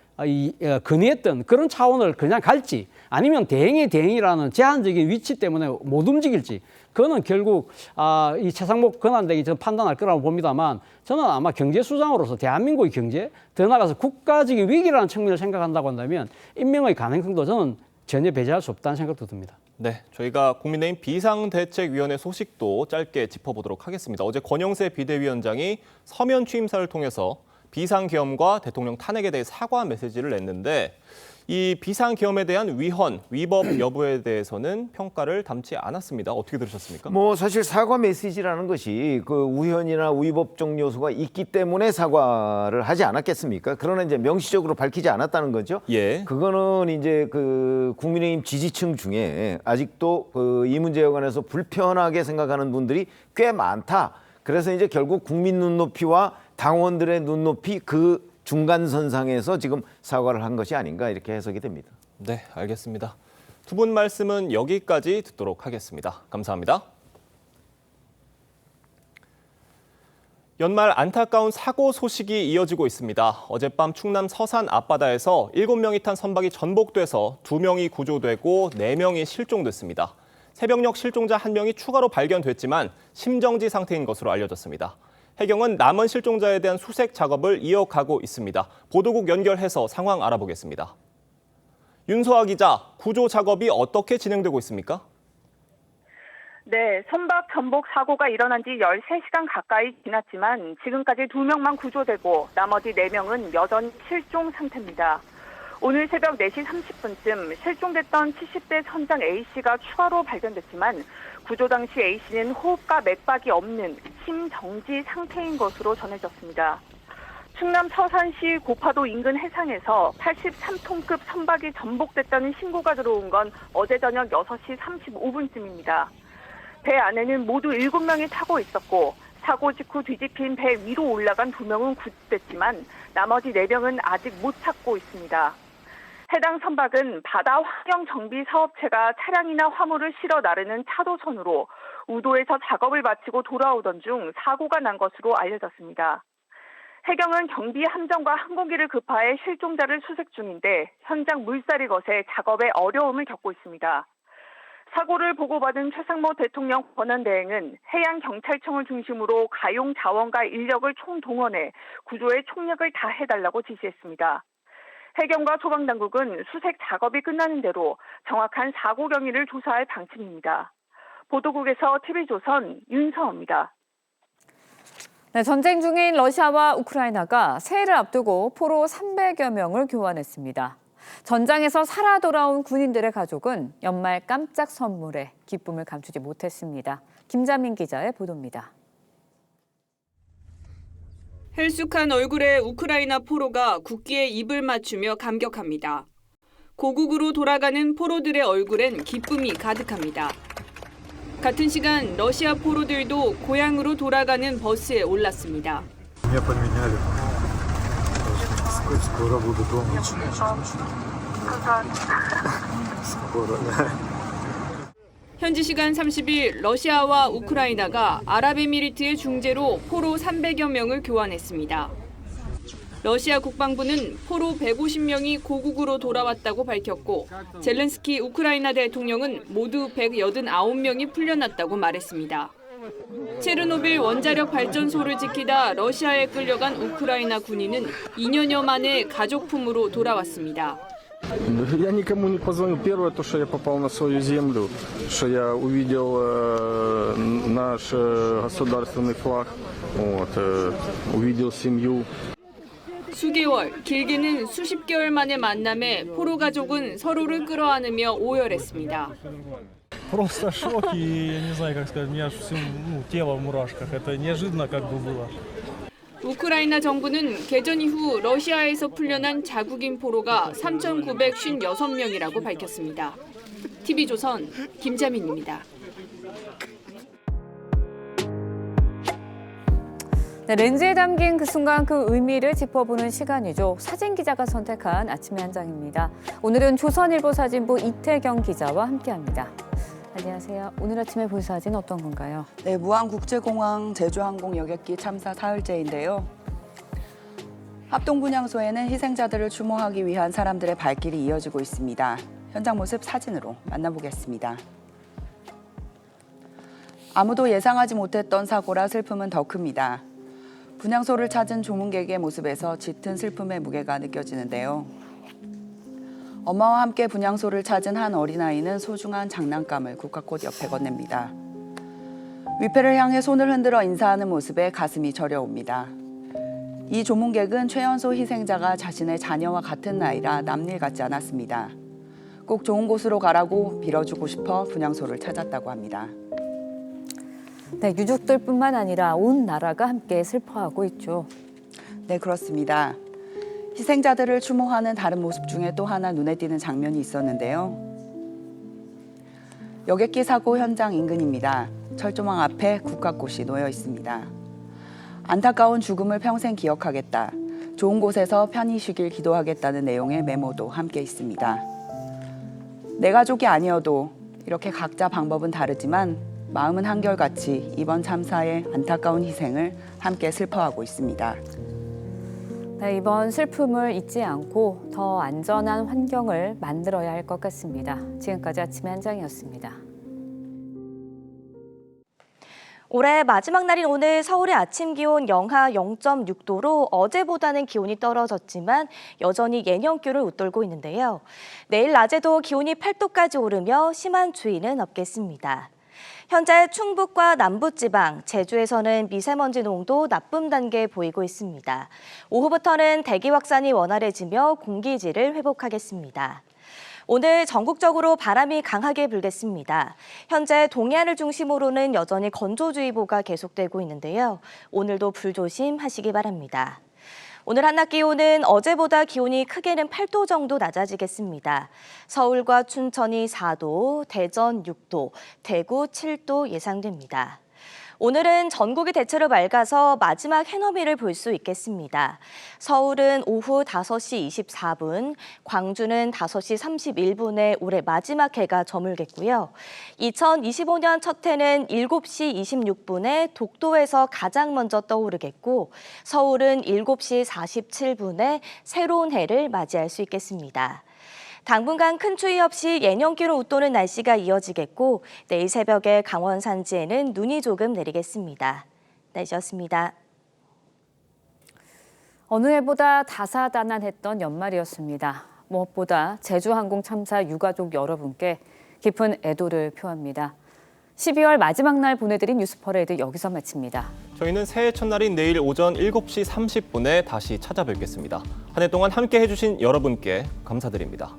건의했던 그런 차원을 그냥 갈지 아니면 대행이라는 제한적인 위치 때문에 못 움직일지 그거는 결국 이 최상목 권한대행이 저는 판단할 거라고 봅니다만 저는 아마 경제수장으로서 대한민국의 경제 더 나아가서 국가적인 위기라는 측면을 생각한다고 한다면 임명의 가능성도 저는 전혀 배제할 수 없다는 생각도 듭니다. 네, 저희가 국민의힘 비상대책위원회 소식도 짧게 짚어보도록 하겠습니다. 어제 권영세 비대위원장이 서면 취임사를 통해서 비상계엄과 대통령 탄핵에 대해 사과 메시지를 냈는데 이 비상계엄에 대한 위헌, 위법 여부에 대해서는 평가를 담지 않았습니다. 어떻게 들으셨습니까? 뭐 사실 사과 메시지라는 것이 그 우현이나 위법적 요소가 있기 때문에 사과를 하지 않았겠습니까? 그러나 이제 명시적으로 밝히지 않았다는 거죠. 예. 그거는 이제 그 국민의힘 지지층 중에 아직도 그 이 문제에 관해서 불편하게 생각하는 분들이 꽤 많다. 그래서 이제 결국 국민 눈높이와 당원들의 눈높이 그 중간선상에서 지금 사과를 한 것이 아닌가 이렇게 해석이 됩니다. 네, 알겠습니다. 두 분 말씀은 여기까지 듣도록 하겠습니다. 감사합니다. 연말 안타까운 사고 소식이 이어지고 있습니다. 어젯밤 충남 서산 앞바다에서 7명이 탄 선박이 전복돼서 2명이 구조되고 4명이 실종됐습니다. 새벽녘 실종자 1명이 추가로 발견됐지만 심정지 상태인 것으로 알려졌습니다. 해경은 남은 실종자에 대한 수색 작업을 이어가고 있습니다. 보도국 연결해서 상황 알아보겠습니다. 윤소아 기자, 구조 작업이 어떻게 진행되고 있습니까? 네, 선박 전복 사고가 일어난 지 13시간 가까이 지났지만 지금까지 2명만 구조되고 나머지 4명은 여전히 실종 상태입니다. 오늘 새벽 4시 30분쯤 실종됐던 70대 선장 A씨가 추가로 발견됐지만 구조 당시 A씨는 호흡과 맥박이 없는 심정지 상태인 것으로 전해졌습니다. 충남 서산시 고파도 인근 해상에서 83톤급 선박이 전복됐다는 신고가 들어온 건 어제 저녁 6시 35분쯤입니다. 배 안에는 모두 7명이 타고 있었고 사고 직후 뒤집힌 배 위로 올라간 2명은 구출됐지만 나머지 4명은 아직 못 찾고 있습니다. 해당 선박은 바다 환경 정비 사업체가 차량이나 화물을 실어 나르는 차도선으로 우도에서 작업을 마치고 돌아오던 중 사고가 난 것으로 알려졌습니다. 해경은 경비 함정과 항공기를 급파해 실종자를 수색 중인데 현장 물살이 거세 작업에 어려움을 겪고 있습니다. 사고를 보고받은 최상모 대통령 권한대행은 해양경찰청을 중심으로 가용 자원과 인력을 총동원해 구조에 총력을 다해달라고 지시했습니다. 해경과 소방당국은 수색 작업이 끝나는 대로 정확한 사고 경위를 조사할 방침입니다. 보도국에서 TV조선 윤서입니다. 네, 전쟁 중인 러시아와 우크라이나가 새해를 앞두고 포로 300여 명을 교환했습니다. 전장에서 살아 돌아온 군인들의 가족은 연말 깜짝 선물에 기쁨을 감추지 못했습니다. 김자민 기자의 보도입니다. 헬쑥한 얼굴에 우크라이나 포로가 국기에 입을 맞추며 감격합니다. 고국으로 돌아가는 포로들의 얼굴엔 기쁨이 가득합니다. 같은 시간 러시아 포로들도 고향으로 돌아가는 버스에 올랐습니다. 현지 시간 30일 러시아와 우크라이나가 아랍에미리트의 중재로 포로 300여 명을 교환했습니다. 러시아 국방부는 포로 150명이 고국으로 돌아왔다고 밝혔고 젤렌스키 우크라이나 대통령은 모두 189명이 풀려났다고 말했습니다. 체르노빌 원자력 발전소를 지키다 러시아에 끌려간 우크라이나 군인은 2년여 만에 가족품으로 돌아왔습니다. Я никому не позвонил. Первое, то, что я попал на свою землю, что я увидел наш государственный флаг, увидел семью. 수개월, 길게는 수십 개월 만의 만남에 포로 가족은 서로를 끌어안으며 오열했습니다. Просто шок, и я не знаю, как сказать, у меня все тело в мурашках. Это неожиданно как бы было. 우크라이나 정부는 개전 이후 러시아에서 풀려난 자국인 포로가 3,956명이라고 밝혔습니다. TV조선 김자민입니다. 네, 렌즈에 담긴 그 순간 그 의미를 짚어보는 시간이죠. 사진 기자가 선택한 아침의 한 장입니다. 오늘은 조선일보 사진부 이태경 기자와 함께합니다. 안녕하세요. 오늘 아침에 볼 사진 어떤 건가요? 네, 무안국제공항 제주항공 여객기 참사 사흘째인데요. 합동분향소에는 희생자들을 추모하기 위한 사람들의 발길이 이어지고 있습니다. 현장 모습 사진으로 만나보겠습니다. 아무도 예상하지 못했던 사고라 슬픔은 더 큽니다. 분향소를 찾은 조문객의 모습에서 짙은 슬픔의 무게가 느껴지는데요. 엄마와 함께 분향소를 찾은 한 어린아이는 소중한 장난감을 국화꽃 옆에 건넵니다. 위패를 향해 손을 흔들어 인사하는 모습에 가슴이 저려옵니다. 이 조문객은 최연소 희생자가 자신의 자녀와 같은 나이라 남일 같지 않았습니다. 꼭 좋은 곳으로 가라고 빌어주고 싶어 분향소를 찾았다고 합니다. 네, 유족들뿐만 아니라 온 나라가 함께 슬퍼하고 있죠. 네, 그렇습니다. 희생자들을 추모하는 다른 모습 중에 또 하나 눈에 띄는 장면이 있었는데요. 여객기 사고 현장 인근입니다. 철조망 앞에 국화꽃이 놓여 있습니다. 안타까운 죽음을 평생 기억하겠다. 좋은 곳에서 편히 쉬길 기도하겠다는 내용의 메모도 함께 있습니다. 내 가족이 아니어도 이렇게 각자 방법은 다르지만 마음은 한결같이 이번 참사의 안타까운 희생을 함께 슬퍼하고 있습니다. 네, 이번 슬픔을 잊지 않고 더 안전한 환경을 만들어야 할 것 같습니다. 지금까지 아침의 한 장이었습니다. 올해 마지막 날인 오늘 서울의 아침 기온 영하 0.6도로 어제보다는 기온이 떨어졌지만 여전히 예년기를 웃돌고 있는데요. 내일 낮에도 기온이 8도까지 오르며 심한 추위는 없겠습니다. 현재 충북과 남부지방, 제주에서는 미세먼지 농도 나쁨 단계에 보이고 있습니다. 오후부터는 대기 확산이 원활해지며 공기질을 회복하겠습니다. 오늘 전국적으로 바람이 강하게 불겠습니다. 현재 동해안을 중심으로는 여전히 건조주의보가 계속되고 있는데요. 오늘도 불조심하시기 바랍니다. 오늘 한낮 기온은 어제보다 기온이 크게는 8도 정도 낮아지겠습니다. 서울과 춘천이 4도, 대전 6도, 대구 7도 예상됩니다. 오늘은 전국이 대체로 맑아서 마지막 해넘이를 볼 수 있겠습니다. 서울은 오후 5시 24분, 광주는 5시 31분에 올해 마지막 해가 저물겠고요. 2025년 첫 해는 7시 26분에 독도에서 가장 먼저 떠오르겠고, 서울은 7시 47분에 새로운 해를 맞이할 수 있겠습니다. 당분간 큰 추위 없이 예년기로 웃도는 날씨가 이어지겠고, 내일 새벽에 강원 산지에는 눈이 조금 내리겠습니다. 날씨였습니다. 어느 해보다 다사다난했던 연말이었습니다. 무엇보다 제주항공 참사 유가족 여러분께 깊은 애도를 표합니다. 12월 마지막 날 보내드린 뉴스퍼레이드 여기서 마칩니다. 저희는 새해 첫날인 내일 오전 7시 30분에 다시 찾아뵙겠습니다. 한 해 동안 함께 해주신 여러분께 감사드립니다.